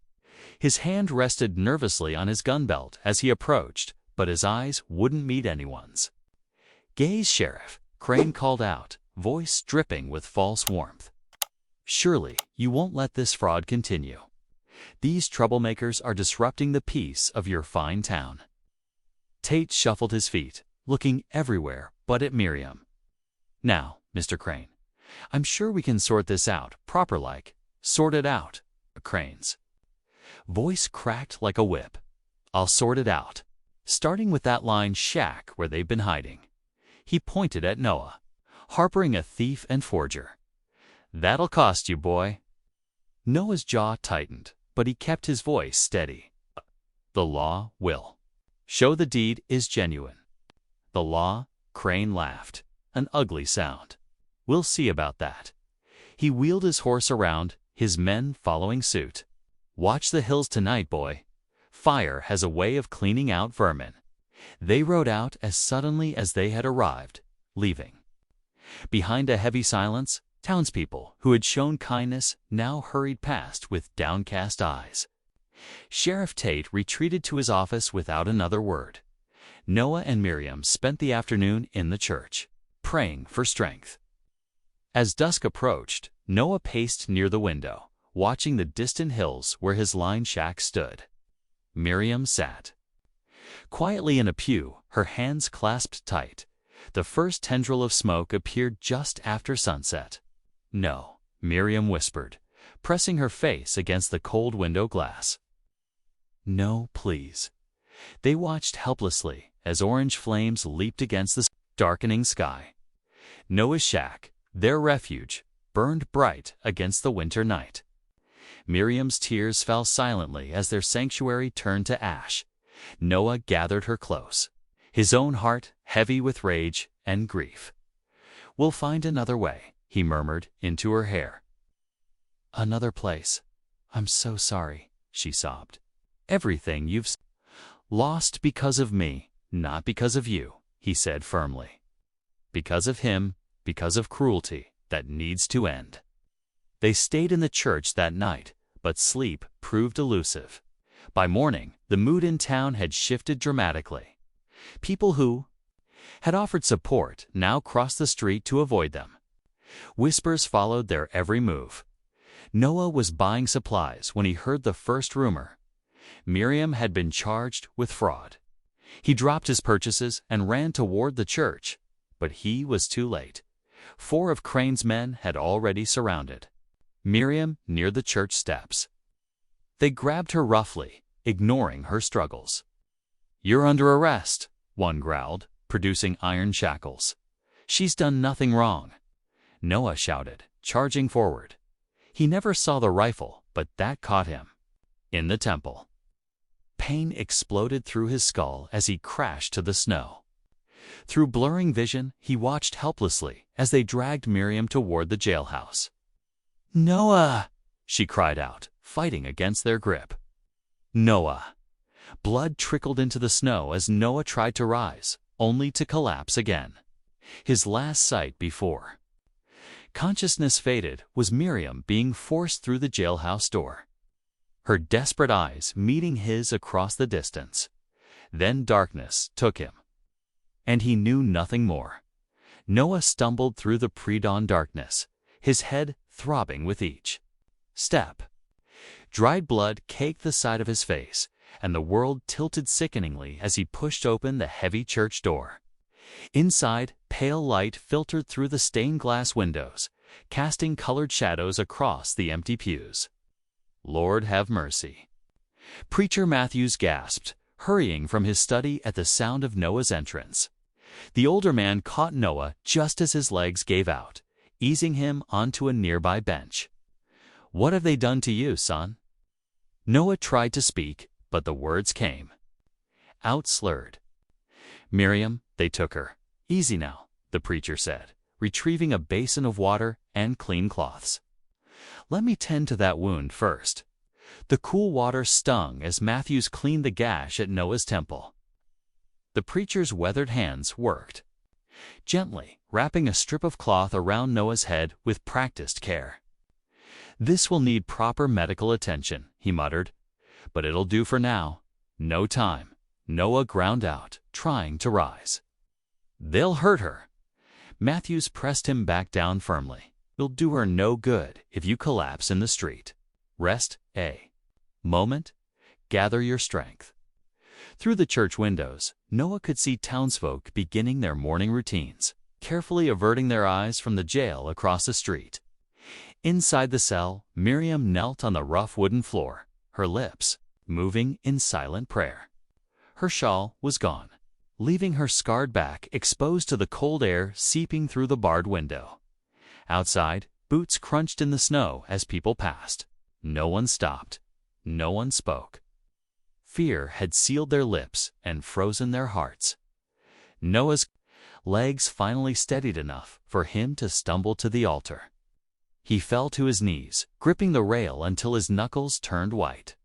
His hand rested nervously on his gun belt as he approached, but his eyes wouldn't meet anyone's. "Gaze, Sheriff," Crane called out, voice dripping with false warmth. "Surely you won't let this fraud continue. These troublemakers are disrupting the peace of your fine town." Tate shuffled his feet, looking everywhere but at Miriam. "Now, Mr. Crane, I'm sure we can sort this out, proper-like. Sort it out." Crane's voice cracked like a whip. "I'll sort it out. Starting with that line shack where they've been hiding." He pointed at Noah, harboring a thief and forger. "That'll cost you, boy." Noah's jaw tightened, but he kept his voice steady. "The law will show the deed is genuine." "The law?" Crane laughed, an ugly sound. "We'll see about that." He wheeled his horse around, his men following suit. "Watch the hills tonight, boy. Fire has a way of cleaning out vermin." They rode out as suddenly as they had arrived, leaving. Behind a heavy silence, townspeople who had shown kindness now hurried past with downcast eyes. Sheriff Tate retreated to his office without another word. Noah and Miriam spent the afternoon in the church, praying for strength. As dusk approached, Noah paced near the window, watching the distant hills where his line shack stood. Miriam sat quietly in a pew, her hands clasped tight. The first tendril of smoke appeared just after sunset. "No," Miriam whispered, pressing her face against the cold window glass. "No, please." They watched helplessly as orange flames leaped against the darkening sky. Noah's shack, their refuge, burned bright against the winter night. Miriam's tears fell silently as their sanctuary turned to ash. Noah gathered her close, his own heart heavy with rage and grief. "We'll find another way," he murmured into her hair. "Another place. I'm so sorry," she sobbed. "Everything you've lost because of me, not because of you," he said firmly. "Because of him, because of cruelty that needs to end." They stayed in the church that night, but sleep proved elusive. By morning, the mood in town had shifted dramatically. People who had offered support now crossed the street to avoid them. Whispers followed their every move. Noah was buying supplies when he heard the first rumor. Miriam had been charged with fraud. He dropped his purchases and ran toward the church, but he was too late. 4 of Crane's men had already surrounded Miriam near the church steps. They grabbed her roughly, ignoring her struggles. "You're under arrest," one growled, producing iron shackles. "She's done nothing wrong," Noah shouted, charging forward. He never saw the rifle, but that caught him. In the temple. Pain exploded through his skull as he crashed to the snow. Through blurring vision, he watched helplessly as they dragged Miriam toward the jailhouse. "Noah!" she cried out, fighting against their grip. Noah. Blood trickled into the snow as Noah tried to rise, only to collapse again. His last sight before consciousness faded was Miriam being forced through the jailhouse door. Her desperate eyes meeting his across the distance. Then darkness took him. And he knew nothing more. Noah stumbled through the pre-dawn darkness, his head throbbing with each step. Dried blood caked the side of his face, and the world tilted sickeningly as he pushed open the heavy church door. Inside, pale light filtered through the stained glass windows, casting colored shadows across the empty pews. "Lord have mercy." Preacher Matthews gasped, hurrying from his study at the sound of Noah's entrance. The older man caught Noah just as his legs gave out, easing him onto a nearby bench. "What have they done to you, son?" Noah tried to speak, but the words came out slurred. "Miriam, they took her." "Easy now," the preacher said, retrieving a basin of water and clean cloths. "Let me tend to that wound first." The cool water stung as Matthews cleaned the gash at Noah's temple. The preacher's weathered hands worked, gently wrapping a strip of cloth around Noah's head with practiced care. "This will need proper medical attention," he muttered, "but it'll do for now." "No time," Noah ground out, trying to rise. "They'll hurt her." Matthews pressed him back down firmly. "It'll do her no good if you collapse in the street. Rest a moment. Gather your strength." Through the church windows, Noah could see townsfolk beginning their morning routines, carefully averting their eyes from the jail across the street. Inside the cell, Miriam knelt on the rough wooden floor, her lips moving in silent prayer. Her shawl was gone, leaving her scarred back exposed to the cold air seeping through the barred window. Outside, boots crunched in the snow as people passed. No one stopped. No one spoke. Fear had sealed their lips and frozen their hearts. Noah's legs finally steadied enough for him to stumble to the altar. He fell to his knees, gripping the rail until his knuckles turned white.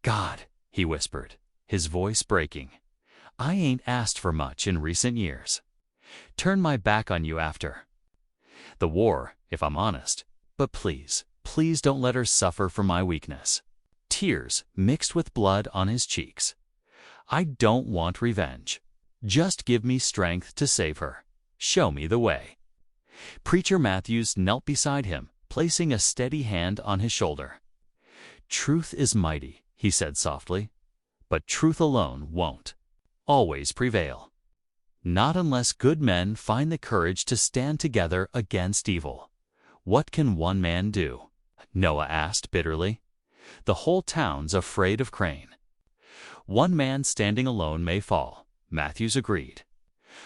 "God," he whispered, his voice breaking, "I ain't asked for much in recent years. Turn my back on you after the war, if I'm honest, but please, please don't let her suffer for my weakness." Tears mixed with blood on his cheeks. "I don't want revenge. Just give me strength to save her. Show me the way." Preacher Matthews knelt beside him, placing a steady hand on his shoulder. "Truth is mighty," he said softly, "but truth alone won't always prevail. Not unless good men find the courage to stand together against evil." "What can one man do?" Noah asked bitterly. "The whole town's afraid of Crane." "One man standing alone may fall," Matthews agreed.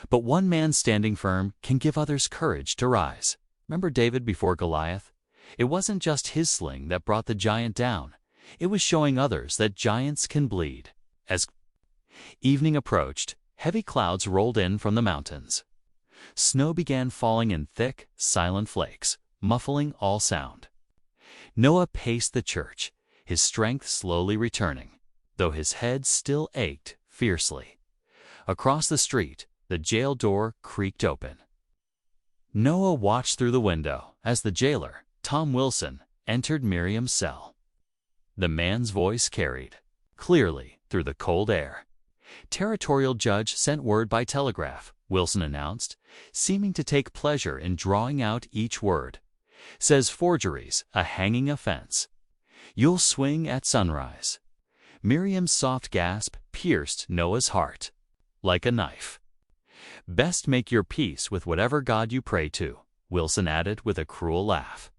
"But one man standing firm can give others courage to rise. Remember David before Goliath? It wasn't just his sling that brought the giant down. It was showing others that giants can bleed." As evening approached, heavy clouds rolled in from the mountains. Snow began falling in thick, silent flakes, muffling all sound. Noah paced the church, his strength slowly returning, though his head still ached fiercely. Across the street, the jail door creaked open. Noah watched through the window as the jailer, Tom Wilson, entered Miriam's cell. The man's voice carried clearly through the cold air. "Territorial judge sent word by telegraph," Wilson announced, seeming to take pleasure in drawing out each word. "Says forgery's a hanging offense. You'll swing at sunrise." Miriam's soft gasp pierced Noah's heart like a knife. "Best make your peace with whatever God you pray to," Wilson added with a cruel laugh.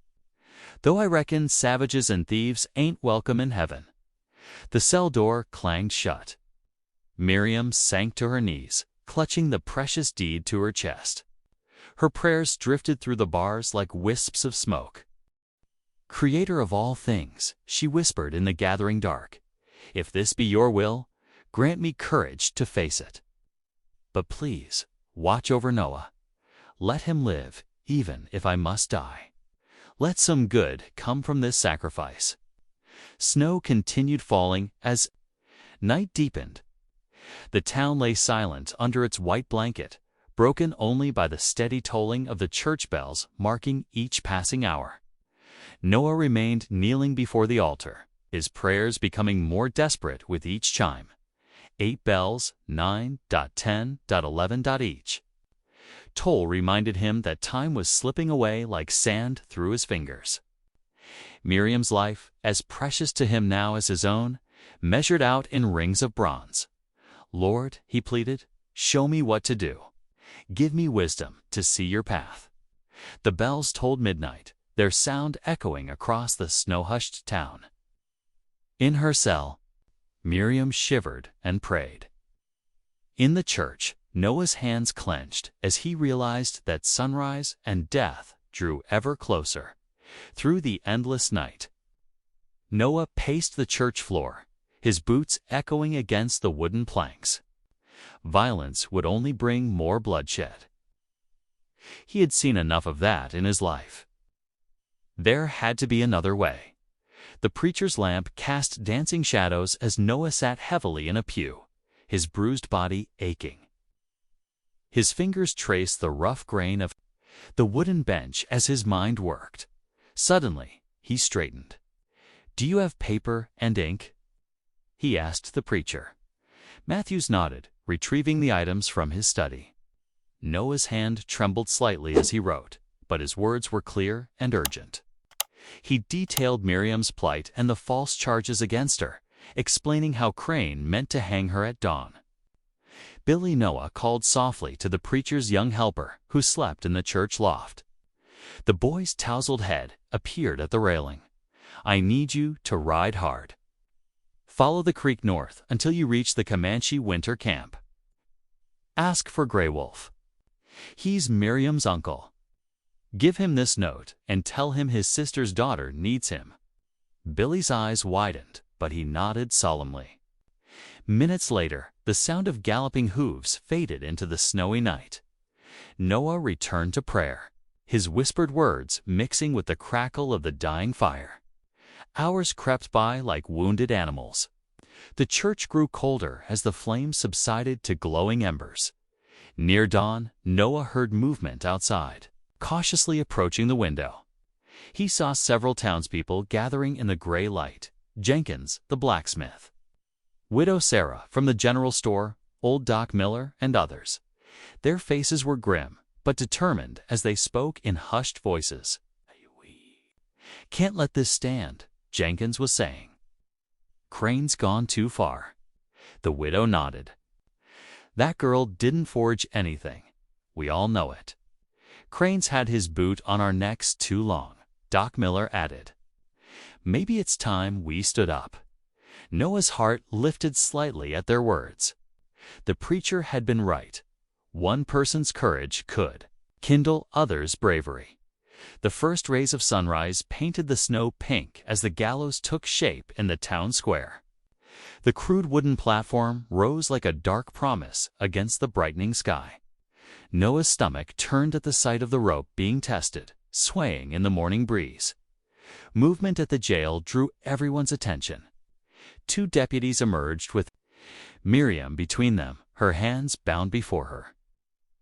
"Though I reckon savages and thieves ain't welcome in heaven." The cell door clanged shut. Miriam sank to her knees, clutching the precious deed to her chest. Her prayers drifted through the bars like wisps of smoke. "Creator of all things," she whispered in the gathering dark, "if this be your will, grant me courage to face it. But please, watch over Noah. Let him live, even if I must die. Let some good come from this sacrifice." Snow continued falling as night deepened. The town lay silent under its white blanket, broken only by the steady tolling of the church bells marking each passing hour. Noah remained kneeling before the altar, his prayers becoming more desperate with each chime. 8 bells, 9, 10, 11 each. Toll reminded him that time was slipping away like sand through his fingers. Miriam's life, as precious to him now as his own, measured out in rings of bronze. "Lord," he pleaded, "show me what to do. Give me wisdom to see your path." The bells tolled midnight, their sound echoing across the snow-hushed town. In her cell, Miriam shivered and prayed. In the church, Noah's hands clenched as he realized that sunrise and death drew ever closer through the endless night. Noah paced the church floor, his boots echoing against the wooden planks. Violence would only bring more bloodshed. He had seen enough of that in his life. There had to be another way. The preacher's lamp cast dancing shadows as Noah sat heavily in a pew, his bruised body aching. His fingers traced the rough grain of the wooden bench as his mind worked. Suddenly, he straightened. "Do you have paper and ink?" he asked the preacher. Matthews nodded, retrieving the items from his study. Noah's hand trembled slightly as he wrote, but his words were clear and urgent. He detailed Miriam's plight and the false charges against her, explaining how Crane meant to hang her at dawn. Billy Noah called softly to the preacher's young helper, who slept in the church loft. The boy's tousled head appeared at the railing. "I need you to ride hard. Follow the creek north until you reach the Comanche winter camp. Ask for Grey Wolf. He's Miriam's uncle. Give him this note and tell him his sister's daughter needs him." Billy's eyes widened, but he nodded solemnly. Minutes later, the sound of galloping hooves faded into the snowy night. Noah returned to prayer, his whispered words mixing with the crackle of the dying fire. Hours crept by like wounded animals. The church grew colder as the flames subsided to glowing embers. Near dawn, Noah heard movement outside, cautiously approaching the window. He saw several townspeople gathering in the gray light: Jenkins, the blacksmith, Widow Sarah from the general store, old Doc Miller, and others. Their faces were grim, but determined as they spoke in hushed voices. "Can't let this stand," Jenkins was saying. "Crane's gone too far." The widow nodded. "That girl didn't forge anything. We all know it. Crane's had his boot on our necks too long," Doc Miller added. "Maybe it's time we stood up." Noah's heart lifted slightly at their words. The preacher had been right. One person's courage could kindle others' bravery. The first rays of sunrise painted the snow pink as the gallows took shape in the town square. The crude wooden platform rose like a dark promise against the brightening sky. Noah's stomach turned at the sight of the rope being tested, swaying in the morning breeze. Movement at the jail drew everyone's attention. 2 deputies emerged with Miriam between them, her hands bound before her.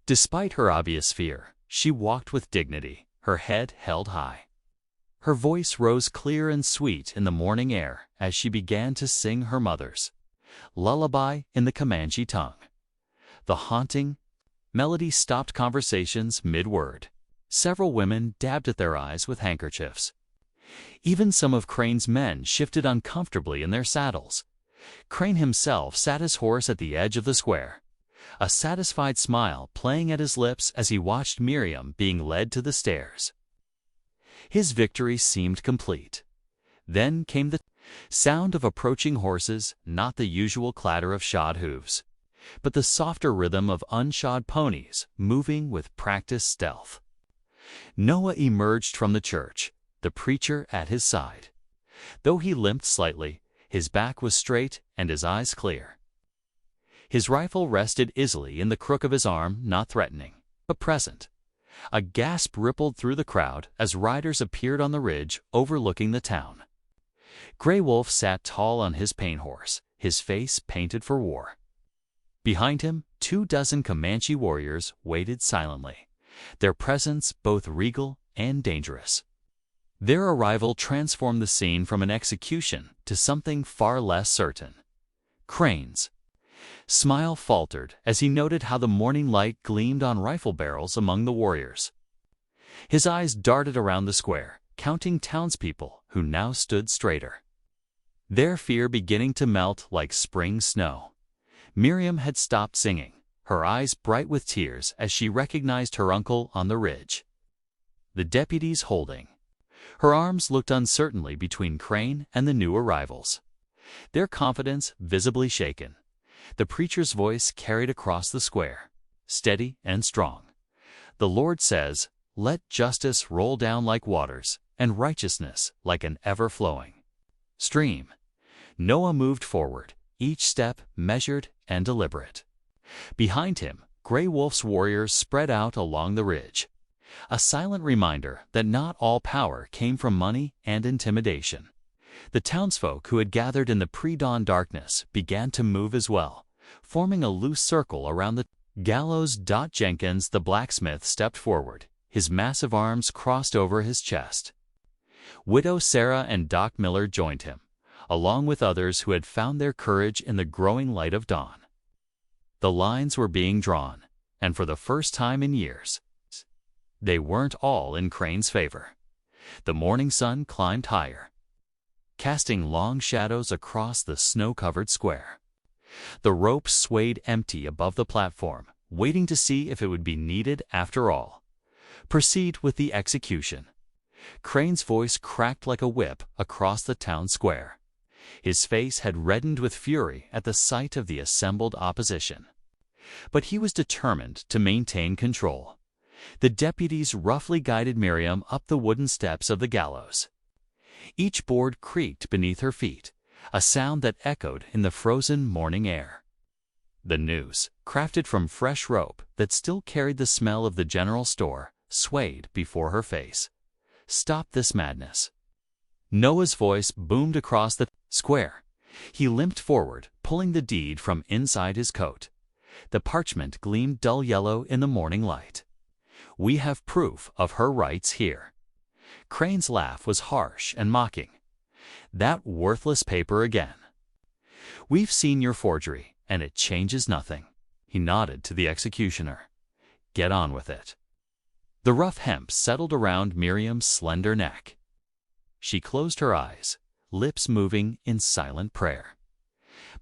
Despite her obvious fear, she walked with dignity, her head held high. Her voice rose clear and sweet in the morning air as she began to sing her mother's lullaby in the Comanche tongue. The haunting melody stopped conversations mid-word. Several women dabbed at their eyes with handkerchiefs. Even some of Crane's men shifted uncomfortably in their saddles. Crane himself sat his horse at the edge of the square, a satisfied smile playing at his lips as he watched Miriam being led to the stairs. His victory seemed complete. Then came the sound of approaching horses, not the usual clatter of shod hooves, but the softer rhythm of unshod ponies moving with practiced stealth. Noah emerged from the church, the preacher at his side. Though he limped slightly, his back was straight and his eyes clear. His rifle rested easily in the crook of his arm, not threatening, but present. A gasp rippled through the crowd as riders appeared on the ridge overlooking the town. Gray Wolf sat tall on his paint horse, his face painted for war. Behind him, 24 Comanche warriors waited silently, their presence both regal and dangerous. Their arrival transformed the scene from an execution to something far less certain. Crane's smile faltered as he noted how the morning light gleamed on rifle barrels among the warriors. His eyes darted around the square, counting townspeople who now stood straighter, their fear beginning to melt like spring snow. Miriam had stopped singing, her eyes bright with tears as she recognized her uncle on the ridge. The deputies holding. Her arms looked uncertainly between Crane and the new arrivals, their confidence visibly shaken. The preacher's voice carried across the square, steady and strong. The Lord says, "Let justice roll down like waters, and righteousness like an ever-flowing stream." Noah moved forward, each step measured and deliberate. Behind him, Gray Wolf's warriors spread out along the ridge, a silent reminder that not all power came from money and intimidation. The townsfolk who had gathered in the pre-dawn darkness began to move as well, forming a loose circle around the gallows. Jenkins, the blacksmith, stepped forward, his massive arms crossed over his chest. Widow Sarah and Doc Miller joined him, along with others who had found their courage in the growing light of dawn. The lines were being drawn, and for the first time in years, they weren't all in Crane's favor. The morning sun climbed higher, casting long shadows across the snow-covered square. The ropes swayed empty above the platform, waiting to see if it would be needed after all. Proceed with the execution. Crane's voice cracked like a whip across the town square. His face had reddened with fury at the sight of the assembled opposition. But he was determined to maintain control. The deputies roughly guided Miriam up the wooden steps of the gallows. Each board creaked beneath her feet, a sound that echoed in the frozen morning air. The noose, crafted from fresh rope that still carried the smell of the general store, swayed before her face. "Stop this madness." Noah's voice boomed across the square. He limped forward, pulling the deed from inside his coat. The parchment gleamed dull yellow in the morning light. "We have proof of her rights here." Crane's laugh was harsh and mocking. "That worthless paper again. We've seen your forgery, and it changes nothing." He nodded to the executioner. "Get on with it." The rough hemp settled around Miriam's slender neck. She closed her eyes, lips moving in silent prayer.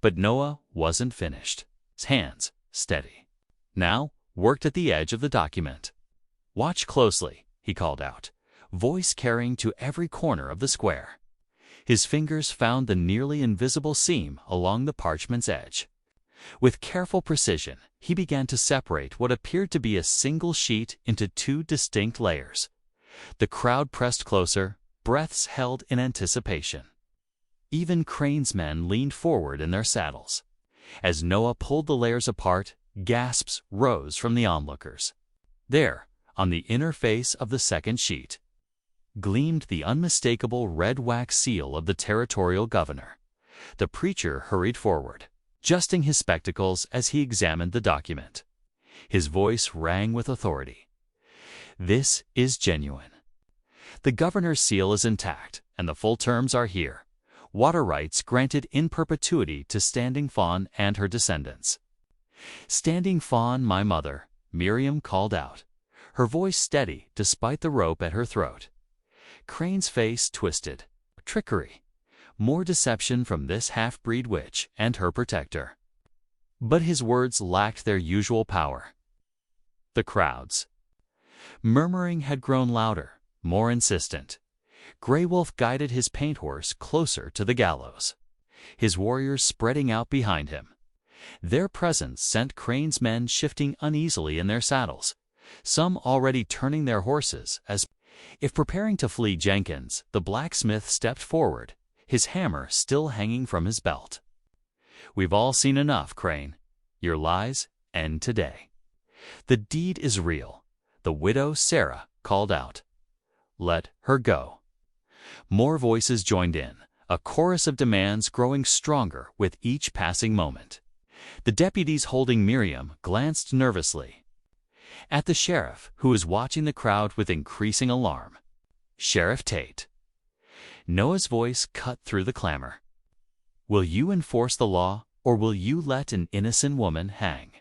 But Noah wasn't finished. His hands, steady, now worked at the edge of the document. "Watch closely," he called out, voice carrying to every corner of the square. His fingers found the nearly invisible seam along the parchment's edge. With careful precision, he began to separate what appeared to be a single sheet into two distinct layers. The crowd pressed closer, breaths held in anticipation. Even Crane's men leaned forward in their saddles. As Noah pulled the layers apart, gasps rose from the onlookers. There, on the inner face of the second sheet, gleamed the unmistakable red wax seal of the territorial governor. The preacher hurried forward, adjusting his spectacles as he examined the document. His voice rang with authority. "This is genuine. The governor's seal is intact, and the full terms are here. Water rights granted in perpetuity to Standing Fawn and her descendants. Standing Fawn, my mother, Miriam called out, her voice steady despite the rope at her throat. Crane's face twisted. Trickery. More deception from this half-breed witch and her protector. But his words lacked their usual power. The crowds. Murmuring had grown louder, more insistent. Grey Wolf guided his paint horse closer to the gallows, his warriors spreading out behind him. Their presence sent Crane's men shifting uneasily in their saddles, some already turning their horses as if preparing to flee. Jenkins, the blacksmith, stepped forward, his hammer still hanging from his belt. "We've all seen enough, Crane. Your lies end today. The deed is real," the widow Sarah called out. "Let her go." More voices joined in, a chorus of demands growing stronger with each passing moment. The deputies holding Miriam glanced nervously at the sheriff, who was watching the crowd with increasing alarm. "Sheriff Tate." Noah's voice cut through the clamor. "Will you enforce the law, or will you let an innocent woman hang?"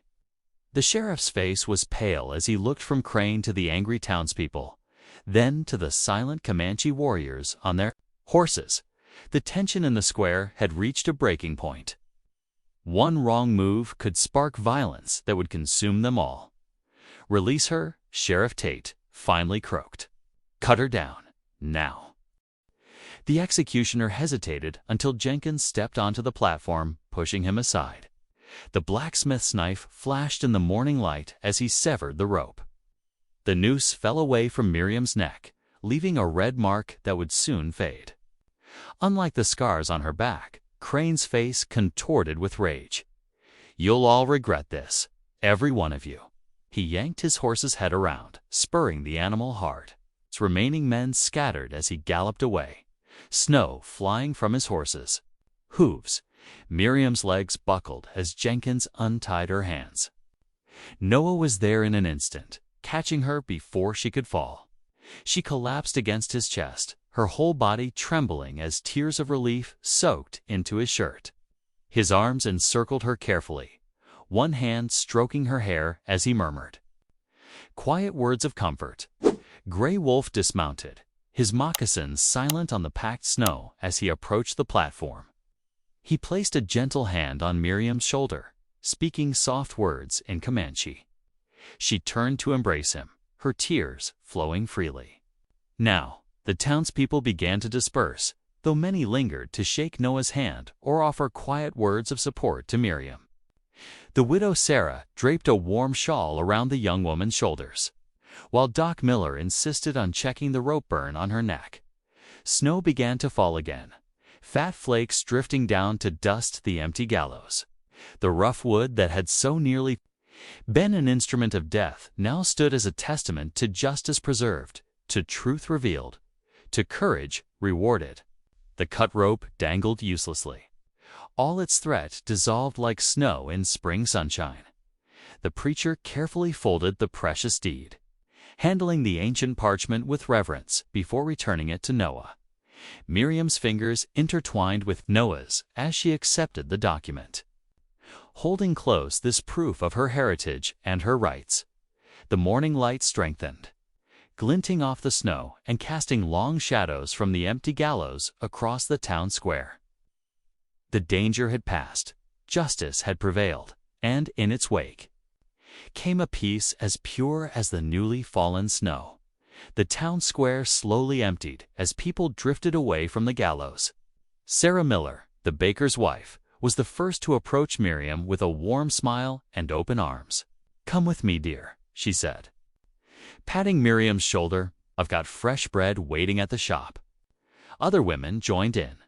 The sheriff's face was pale as he looked from Crane to the angry townspeople, then to the silent Comanche warriors on their horses. The tension in the square had reached a breaking point. One wrong move could spark violence that would consume them all. "Release her," Sheriff Tate finally croaked. "Cut her down, now." The executioner hesitated until Jenkins stepped onto the platform, pushing him aside. The blacksmith's knife flashed in the morning light as he severed the rope. The noose fell away from Miriam's neck, leaving a red mark that would soon fade. Unlike the scars on her back, Crane's face contorted with rage. "You'll all regret this, every one of you." He yanked his horse's head around, spurring the animal hard. Its remaining men scattered as he galloped away, snow flying from his horses' hooves. Miriam's legs buckled as Jenkins untied her hands. Noah was there in an instant, catching her before she could fall. She collapsed against his chest, her whole body trembling as tears of relief soaked into his shirt. His arms encircled her carefully, one hand stroking her hair as he murmured quiet words of comfort. Grey Wolf dismounted, his moccasins silent on the packed snow as he approached the platform. He placed a gentle hand on Miriam's shoulder, speaking soft words in Comanche. She turned to embrace him, her tears flowing freely. Now, the townspeople began to disperse, though many lingered to shake Noah's hand or offer quiet words of support to Miriam. The widow Sarah draped a warm shawl around the young woman's shoulders, while Doc Miller insisted on checking the rope burn on her neck. Snow began to fall again, fat flakes drifting down to dust the empty gallows. The rough wood that had so nearly been an instrument of death now stood as a testament to justice preserved, to truth revealed, to courage rewarded. The cut rope dangled uselessly, all its threat dissolved like snow in spring sunshine. The preacher carefully folded the precious deed, handling the ancient parchment with reverence before returning it to Noah. Miriam's fingers intertwined with Noah's as she accepted the document, holding close this proof of her heritage and her rights. The morning light strengthened, glinting off the snow and casting long shadows from the empty gallows across the town square. The danger had passed, justice had prevailed, and in its wake came a peace as pure as the newly fallen snow. The town square slowly emptied as people drifted away from the gallows. Sarah Miller, the baker's wife, was the first to approach Miriam with a warm smile and open arms. "Come with me, dear," she said, patting Miriam's shoulder. "I've got fresh bread waiting at the shop." Other women joined in,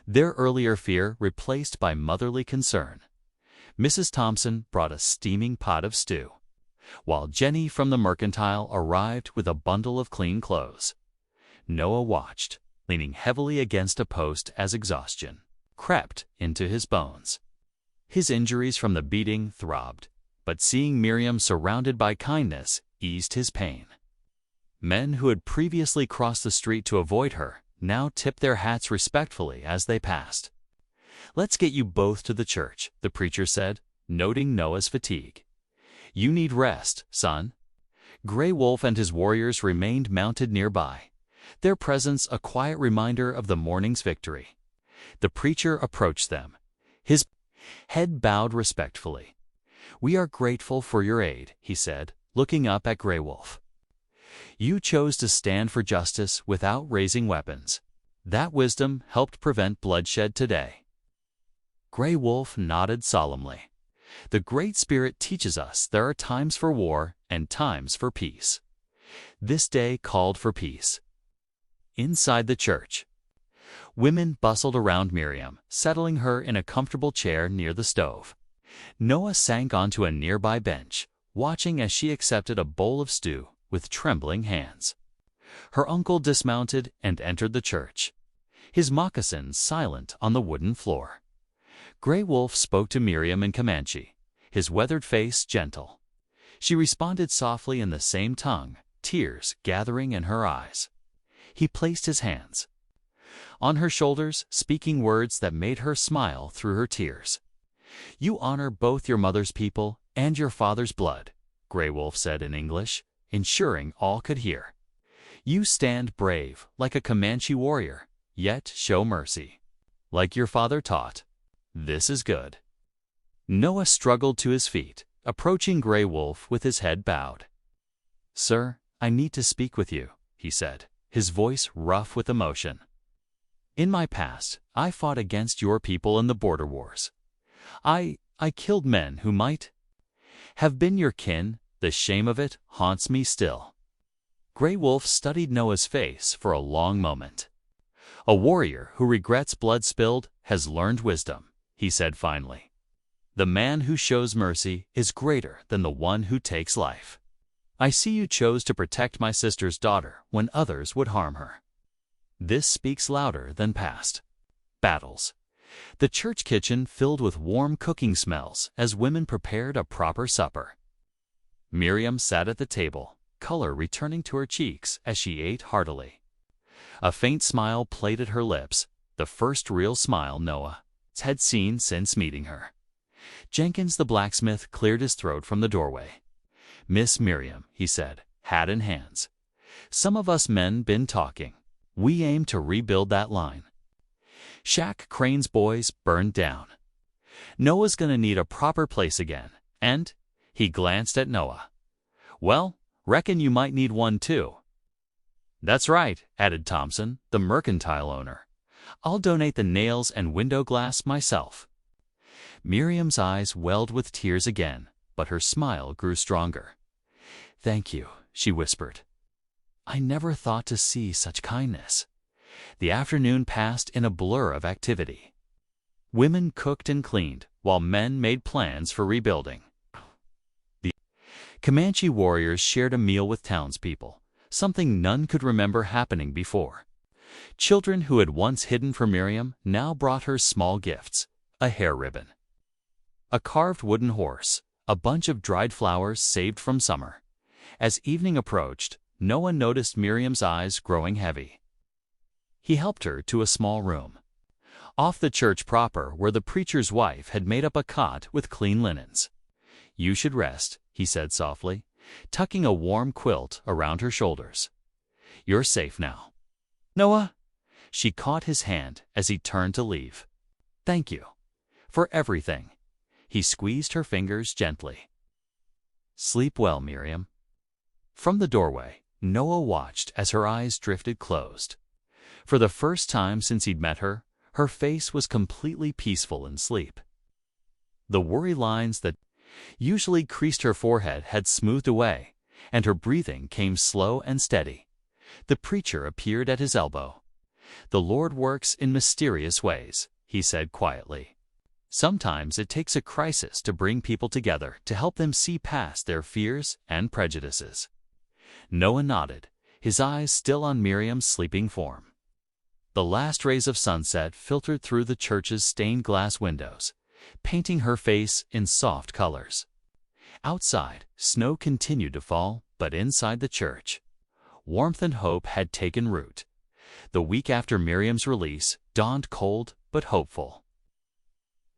their earlier fear replaced by motherly concern. Mrs. Thompson brought a steaming pot of stew, while Jenny from the mercantile arrived with a bundle of clean clothes. Noah watched, leaning heavily against a post as exhaustion crept into his bones. His injuries from the beating throbbed, but seeing Miriam surrounded by kindness eased his pain. Men who had previously crossed the street to avoid her now tipped their hats respectfully as they passed. "Let's get you both to the church," the preacher said, noting Noah's fatigue. "You need rest, son." Gray Wolf and his warriors remained mounted nearby, their presence a quiet reminder of the morning's victory. The preacher approached them, his head bowed respectfully. "We are grateful for your aid," he said, looking up at Gray Wolf. "You chose to stand for justice without raising weapons. That wisdom helped prevent bloodshed today." Gray Wolf nodded solemnly. "The Great Spirit teaches us there are times for war and times for peace. This day called for peace." Inside the church, women bustled around Miriam, settling her in a comfortable chair near the stove. Noah sank onto a nearby bench, watching as she accepted a bowl of stew with trembling hands. Her uncle dismounted and entered the church, his moccasins silent on the wooden floor. Gray Wolf spoke to Miriam in Comanche, his weathered face gentle. She responded softly in the same tongue, tears gathering in her eyes. He placed his hands on her shoulders, speaking words that made her smile through her tears. "You honor both your mother's people and your father's blood," Gray Wolf said in English, ensuring all could hear. "You stand brave like a Comanche warrior, yet show mercy, like your father taught. This is good." Noah struggled to his feet, approaching Gray Wolf with his head bowed. "Sir, I need to speak with you," he said, his voice rough with emotion. "In my past, I fought against your people in the border wars. I killed men who might have been your kin. The shame of it haunts me still." Gray Wolf studied Noah's face for a long moment. "A warrior who regrets blood spilled has learned wisdom," he said finally. "The man who shows mercy is greater than the one who takes life. I see you chose to protect my sister's daughter when others would harm her. This speaks louder than past battles." The church kitchen filled with warm cooking smells as women prepared a proper supper. Miriam sat at the table, color returning to her cheeks as she ate heartily. A faint smile played at her lips, the first real smile Noah had seen since meeting her. Jenkins the blacksmith cleared his throat from the doorway. "Miss Miriam," he said, hat in hands, "some of us men been talking. We aim to rebuild that line. Shack Crane's boys burned down. Noah's gonna need a proper place again, and," he glanced at Noah, "well, reckon you might need one too." "That's right," added Thompson, the mercantile owner. "I'll donate the nails and window glass myself." Miriam's eyes welled with tears again, but her smile grew stronger. "Thank you," she whispered. "I never thought to see such kindness." The afternoon passed in a blur of activity. Women cooked and cleaned, while men made plans for rebuilding. The Comanche warriors shared a meal with townspeople, something none could remember happening before. Children who had once hidden from Miriam now brought her small gifts: a hair ribbon, a carved wooden horse, a bunch of dried flowers saved from summer. As evening approached, Noah noticed Miriam's eyes growing heavy. He helped her to a small room off the church proper, where the preacher's wife had made up a cot with clean linens. "You should rest," he said softly, tucking a warm quilt around her shoulders. "You're safe now." "Noah!" She caught his hand as he turned to leave. "Thank you for everything." He squeezed her fingers gently. "Sleep well, Miriam." From the doorway, Noah watched as her eyes drifted closed. For the first time since he'd met her, her face was completely peaceful in sleep. The worry lines that usually creased her forehead had smoothed away, and her breathing came slow and steady. The preacher appeared at his elbow. "The Lord works in mysterious ways," he said quietly. "Sometimes it takes a crisis to bring people together to help them see past their fears and prejudices." Noah nodded, his eyes still on Miriam's sleeping form. The last rays of sunset filtered through the church's stained glass windows, painting her face in soft colors. Outside, snow continued to fall, but inside the church, warmth and hope had taken root. The week after Miriam's release dawned cold but hopeful.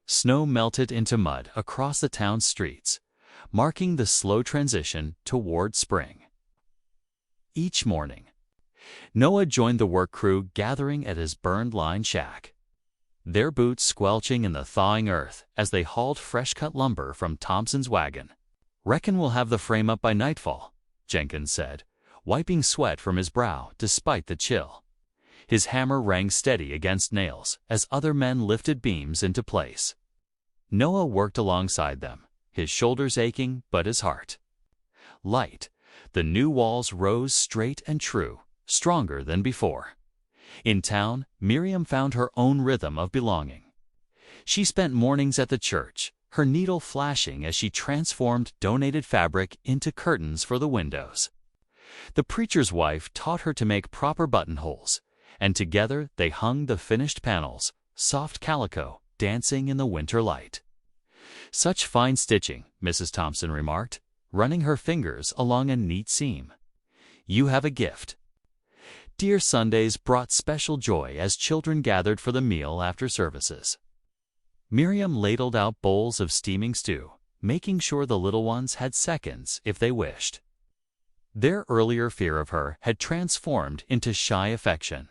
Snow melted into mud across the town's streets, marking the slow transition toward spring. Each morning, Noah joined the work crew gathering at his burned-line shack, their boots squelching in the thawing earth as they hauled fresh-cut lumber from Thompson's wagon. "Reckon we'll have the frame up by nightfall," Jenkins said, wiping sweat from his brow despite the chill. His hammer rang steady against nails as other men lifted beams into place. Noah worked alongside them, his shoulders aching but his heart light. The new walls rose straight and true, stronger than before. In town, Miriam found her own rhythm of belonging. She spent mornings at the church, her needle flashing as she transformed donated fabric into curtains for the windows. The preacher's wife taught her to make proper buttonholes, and together they hung the finished panels, soft calico dancing in the winter light. "Such fine stitching," Mrs. Thompson remarked, running her fingers along a neat seam. "You have a gift." Dear Sundays brought special joy as children gathered for the meal after services. Miriam ladled out bowls of steaming stew, making sure the little ones had seconds if they wished. Their earlier fear of her had transformed into shy affection.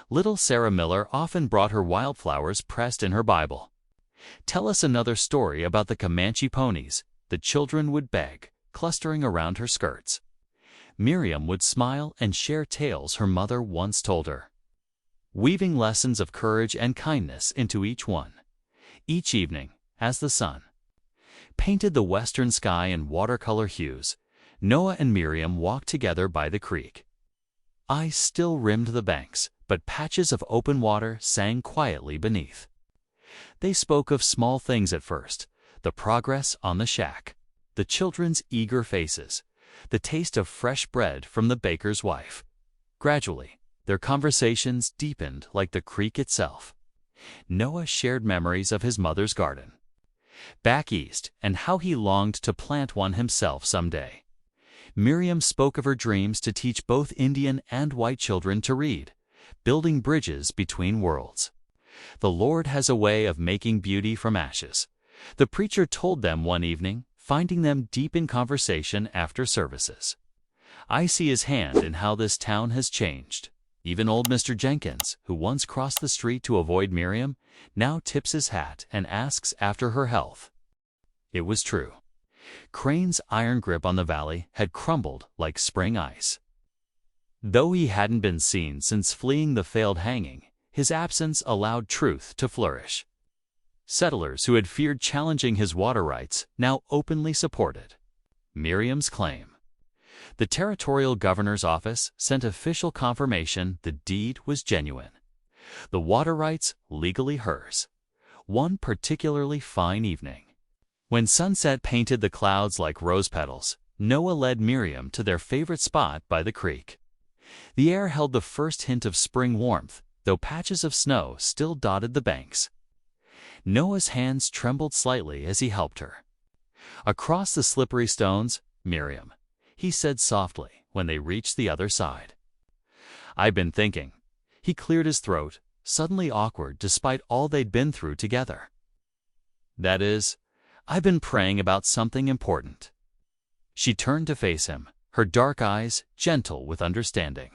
Little Sarah Miller often brought her wildflowers pressed in her Bible. "Tell us another story about the Comanche ponies," the children would beg, clustering around her skirts. Miriam would smile and share tales her mother once told her, weaving lessons of courage and kindness into each one. Each evening, as the sun painted the western sky in watercolor hues, Noah and Miriam walked together by the creek. Ice still rimmed the banks, but patches of open water sang quietly beneath. They spoke of small things at first, the progress on the shack, the children's eager faces, the taste of fresh bread from the baker's wife. Gradually, their conversations deepened like the creek itself. Noah shared memories of his mother's garden back east and how he longed to plant one himself someday. Miriam spoke of her dreams to teach both Indian and white children to read, building bridges between worlds. "The Lord has a way of making beauty from ashes," the preacher told them one evening, finding them deep in conversation after services. "I see his hand in how this town has changed." Even old Mr. Jenkins, who once crossed the street to avoid Miriam, now tips his hat and asks after her health. It was true. Crane's iron grip on the valley had crumbled like spring ice. Though he hadn't been seen since fleeing the failed hanging, his absence allowed truth to flourish. Settlers who had feared challenging his water rights now openly supported Miriam's claim. The territorial governor's office sent official confirmation the deed was genuine. The water rights legally hers. One particularly fine evening, when sunset painted the clouds like rose petals, Noah led Miriam to their favorite spot by the creek. The air held the first hint of spring warmth, though patches of snow still dotted the banks. Noah's hands trembled slightly as he helped her. "Across the slippery stones, Miriam," he said softly when they reached the other side. "I've been thinking." He cleared his throat, suddenly awkward despite all they'd been through together. "That is, I've been praying about something important." She turned to face him, her dark eyes gentle with understanding.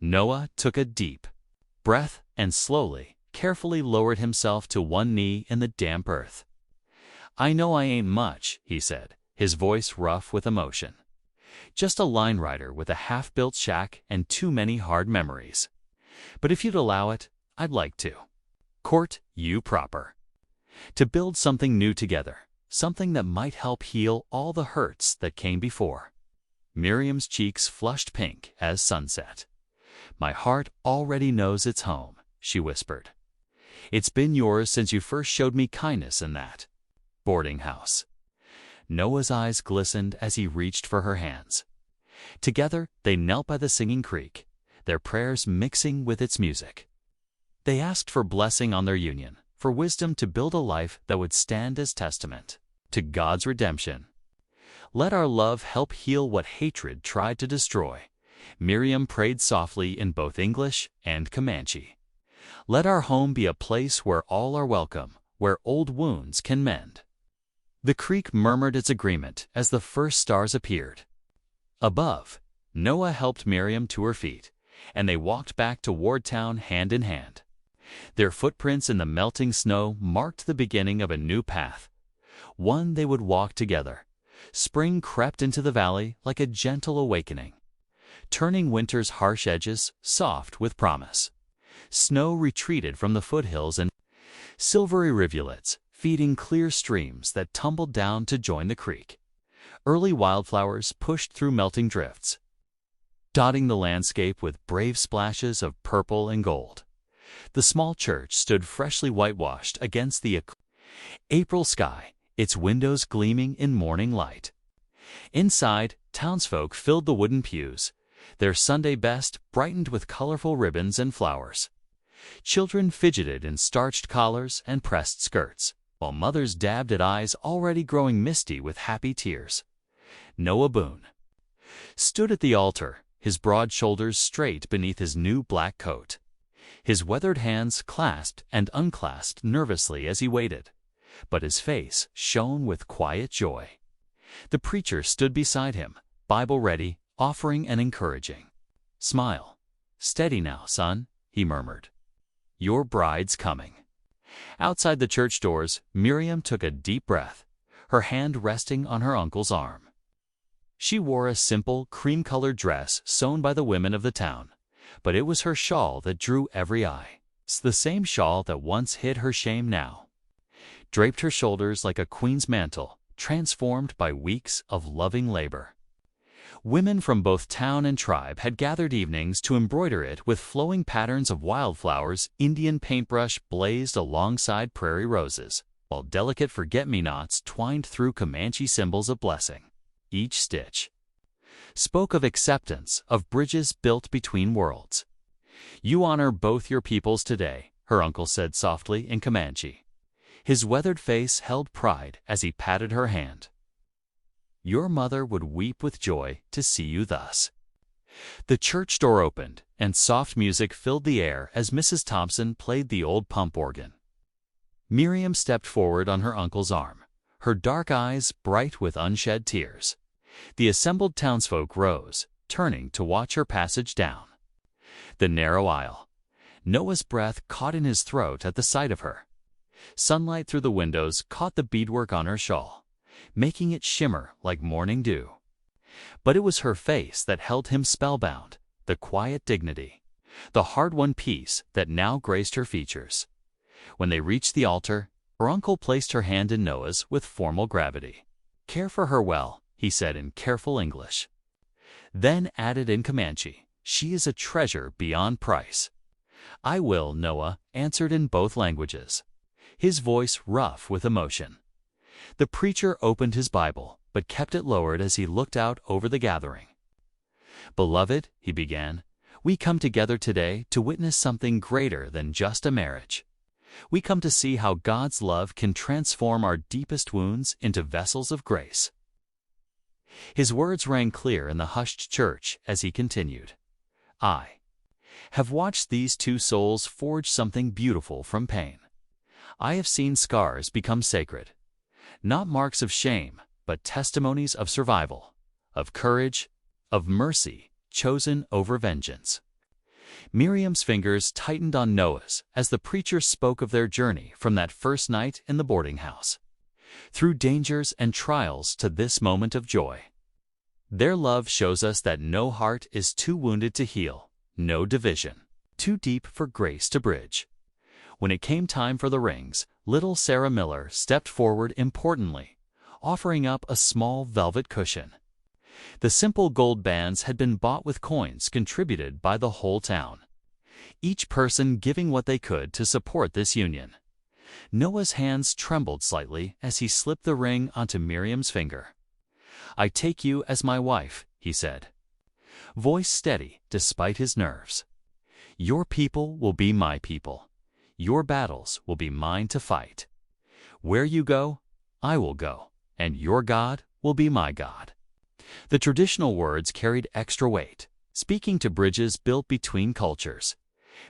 Noah took a deep breath and slowly, carefully lowered himself to one knee in the damp earth. "I know I ain't much," he said, his voice rough with emotion. "Just a line rider with a half-built shack and too many hard memories. But if you'd allow it, I'd like to court you proper. To build something new together, something that might help heal all the hurts that came before." Miriam's cheeks flushed pink as sunset. "My heart already knows its home," she whispered. "It's been yours since you first showed me kindness in that boarding house." Noah's eyes glistened as he reached for her hands. Together, they knelt by the singing creek, their prayers mixing with its music. They asked for blessing on their union, for wisdom to build a life that would stand as testament to God's redemption. "Let our love help heal what hatred tried to destroy," Miriam prayed softly in both English and Comanche. Let our home be a place where all are welcome, where old wounds can mend. The creek murmured its agreement as the first stars appeared. Above, Noah helped Miriam to her feet, and they walked back toward town hand in hand. Their footprints in the melting snow marked the beginning of a new path, one they would walk together. Spring crept into the valley like a gentle awakening, turning winter's harsh edges soft with promise. Snow retreated from the foothills and silvery rivulets, feeding clear streams that tumbled down to join the creek. Early wildflowers pushed through melting drifts, dotting the landscape with brave splashes of purple and gold. The small church stood freshly whitewashed against the April sky, its windows gleaming in morning light. Inside, townsfolk filled the wooden pews, their Sunday best brightened with colorful ribbons and flowers. Children fidgeted in starched collars and pressed skirts, while mothers dabbed at eyes already growing misty with happy tears. Noah Boone stood at the altar, his broad shoulders straight beneath his new black coat. His weathered hands clasped and unclasped nervously as he waited, but his face shone with quiet joy. The preacher stood beside him, Bible ready, offering an encouraging smile. "Steady now, son," he murmured. "Your bride's coming." Outside the church doors, Miriam took a deep breath, her hand resting on her uncle's arm. She wore a simple, cream-colored dress sewn by the women of the town, but it was her shawl that drew every eye. It's the same shawl that once hid her shame now, draped her shoulders like a queen's mantle, transformed by weeks of loving labor. Women from both town and tribe had gathered evenings to embroider it with flowing patterns of wildflowers. Indian paintbrush blazed alongside prairie roses, while delicate forget-me-nots twined through Comanche symbols of blessing. Each stitch spoke of acceptance, of bridges built between worlds. "You honor both your peoples today," her uncle said softly in Comanche. His weathered face held pride as he patted her hand. "Your mother would weep with joy to see you thus." The church door opened, and soft music filled the air as Mrs. Thompson played the old pump organ. Miriam stepped forward on her uncle's arm, her dark eyes bright with unshed tears. The assembled townsfolk rose, turning to watch her passage down the narrow aisle. Noah's breath caught in his throat at the sight of her. Sunlight through the windows caught the beadwork on her shawl, making it shimmer like morning dew. But it was her face that held him spellbound, the quiet dignity, the hard-won peace that now graced her features. When they reached the altar, her uncle placed her hand in Noah's with formal gravity. "Care for her well," he said in careful English. Then added in Comanche, "She is a treasure beyond price." "I will," Noah answered in both languages, his voice rough with emotion. The preacher opened his Bible, but kept it lowered as he looked out over the gathering. "Beloved," he began, "we come together today to witness something greater than just a marriage. We come to see how God's love can transform our deepest wounds into vessels of grace." His words rang clear in the hushed church as he continued. "I have watched these two souls forge something beautiful from pain. I have seen scars become sacred, not marks of shame, but testimonies of survival, of courage, of mercy chosen over vengeance." Miriam's fingers tightened on Noah's as the preacher spoke of their journey from that first night in the boarding house, through dangers and trials to this moment of joy. Their love shows us that no heart is too wounded to heal, no division too deep for grace to bridge. When it came time for the rings, little Sarah Miller stepped forward importantly, offering up a small velvet cushion. The simple gold bands had been bought with coins contributed by the whole town, each person giving what they could to support this union. Noah's hands trembled slightly as he slipped the ring onto Miriam's finger. "I take you as my wife," he said, voice steady despite his nerves. "Your people will be my people. Your battles will be mine to fight. Where you go, I will go, and your God will be my God." The traditional words carried extra weight, speaking to bridges built between cultures.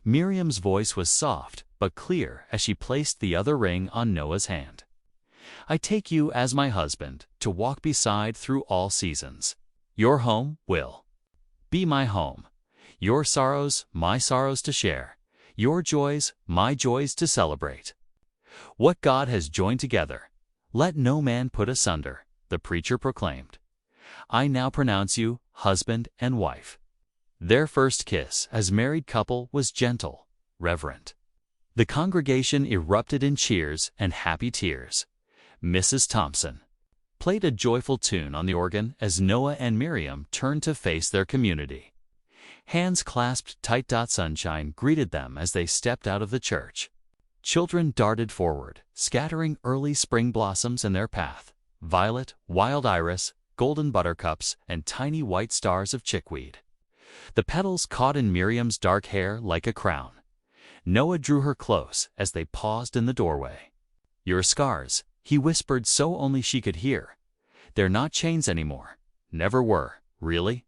Miriam's voice was soft but clear as she placed the other ring on Noah's hand. I take you as my husband to walk beside through all seasons. Your home will be my home. Your sorrows, my sorrows to share. Your joys, my joys to celebrate. What God has joined together, let no man put asunder, the preacher proclaimed. I now pronounce you husband and wife. Their first kiss as married couple was gentle, reverent. The congregation erupted in cheers and happy tears. Mrs. Thompson played a joyful tune on the organ as Noah and Miriam turned to face their community. Hands clasped tight. Sunshine greeted them as they stepped out of the church. Children darted forward, scattering early spring blossoms in their path: violet, wild iris, golden buttercups, and tiny white stars of chickweed. The petals caught in Miriam's dark hair like a crown. Noah drew her close as they paused in the doorway. Your scars, he whispered so only she could hear. They're not chains anymore. Never were, really.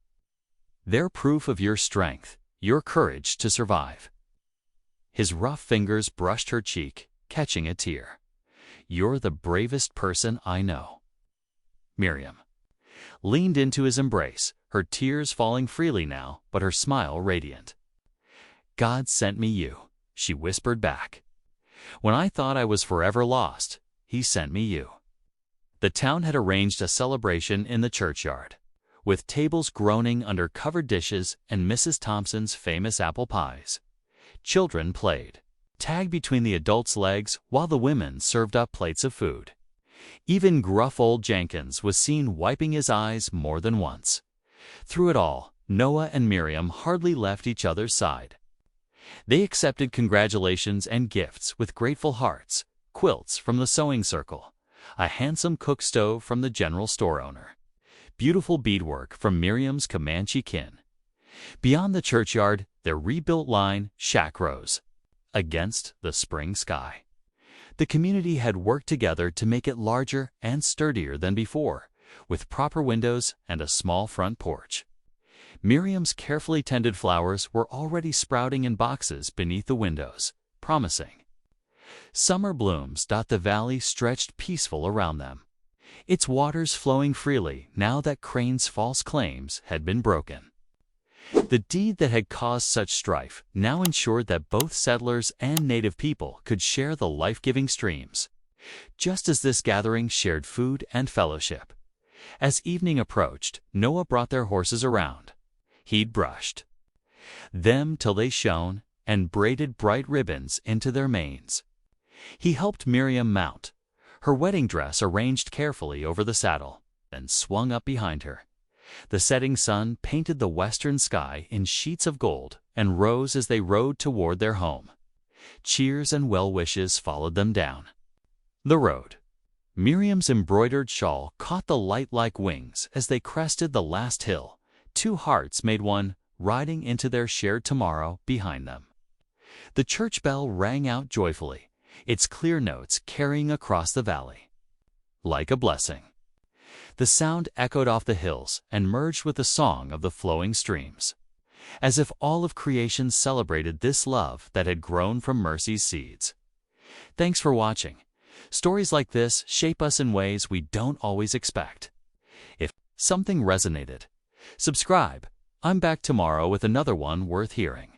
They're proof of your strength, your courage to survive. His rough fingers brushed her cheek, catching a tear. You're the bravest person I know. Miriam leaned into his embrace, her tears falling freely now, but her smile radiant. God sent me you, she whispered back. When I thought I was forever lost, he sent me you. The town had arranged a celebration in the churchyard, with tables groaning under covered dishes and Mrs. Thompson's famous apple pies. Children played tag between the adults' legs while the women served up plates of food. Even gruff old Jenkins was seen wiping his eyes more than once. Through it all, Noah and Miriam hardly left each other's side. They accepted congratulations and gifts with grateful hearts: quilts from the sewing circle, a handsome cook stove from the general store owner, beautiful beadwork from Miriam's Comanche kin. Beyond the churchyard, their rebuilt line shack rose against the spring sky. The community had worked together to make it larger and sturdier than before, with proper windows and a small front porch. Miriam's carefully tended flowers were already sprouting in boxes beneath the windows, promising. Summer blooms. The valley stretched peaceful around them, its waters flowing freely now that Crane's false claims had been broken. The deed that had caused such strife now ensured that both settlers and native people could share the life-giving streams, just as this gathering shared food and fellowship. As evening approached, Noah brought their horses around. He'd brushed them till they shone and braided bright ribbons into their manes. He helped Miriam mount, her wedding dress arranged carefully over the saddle, then swung up behind her. The setting sun painted the western sky in sheets of gold and rose as they rode toward their home. Cheers and well wishes followed them down the road. Miriam's embroidered shawl caught the light like wings as they crested the last hill. Two hearts made one, riding into their shared tomorrow behind them. The church bell rang out joyfully, its clear notes carrying across the valley like a blessing. The sound echoed off the hills and merged with the song of the flowing streams, as if all of creation celebrated this love that had grown from mercy's seeds. Thanks for watching. Stories like this shape us in ways we don't always expect. If something resonated, subscribe. I'm back tomorrow with another one worth hearing.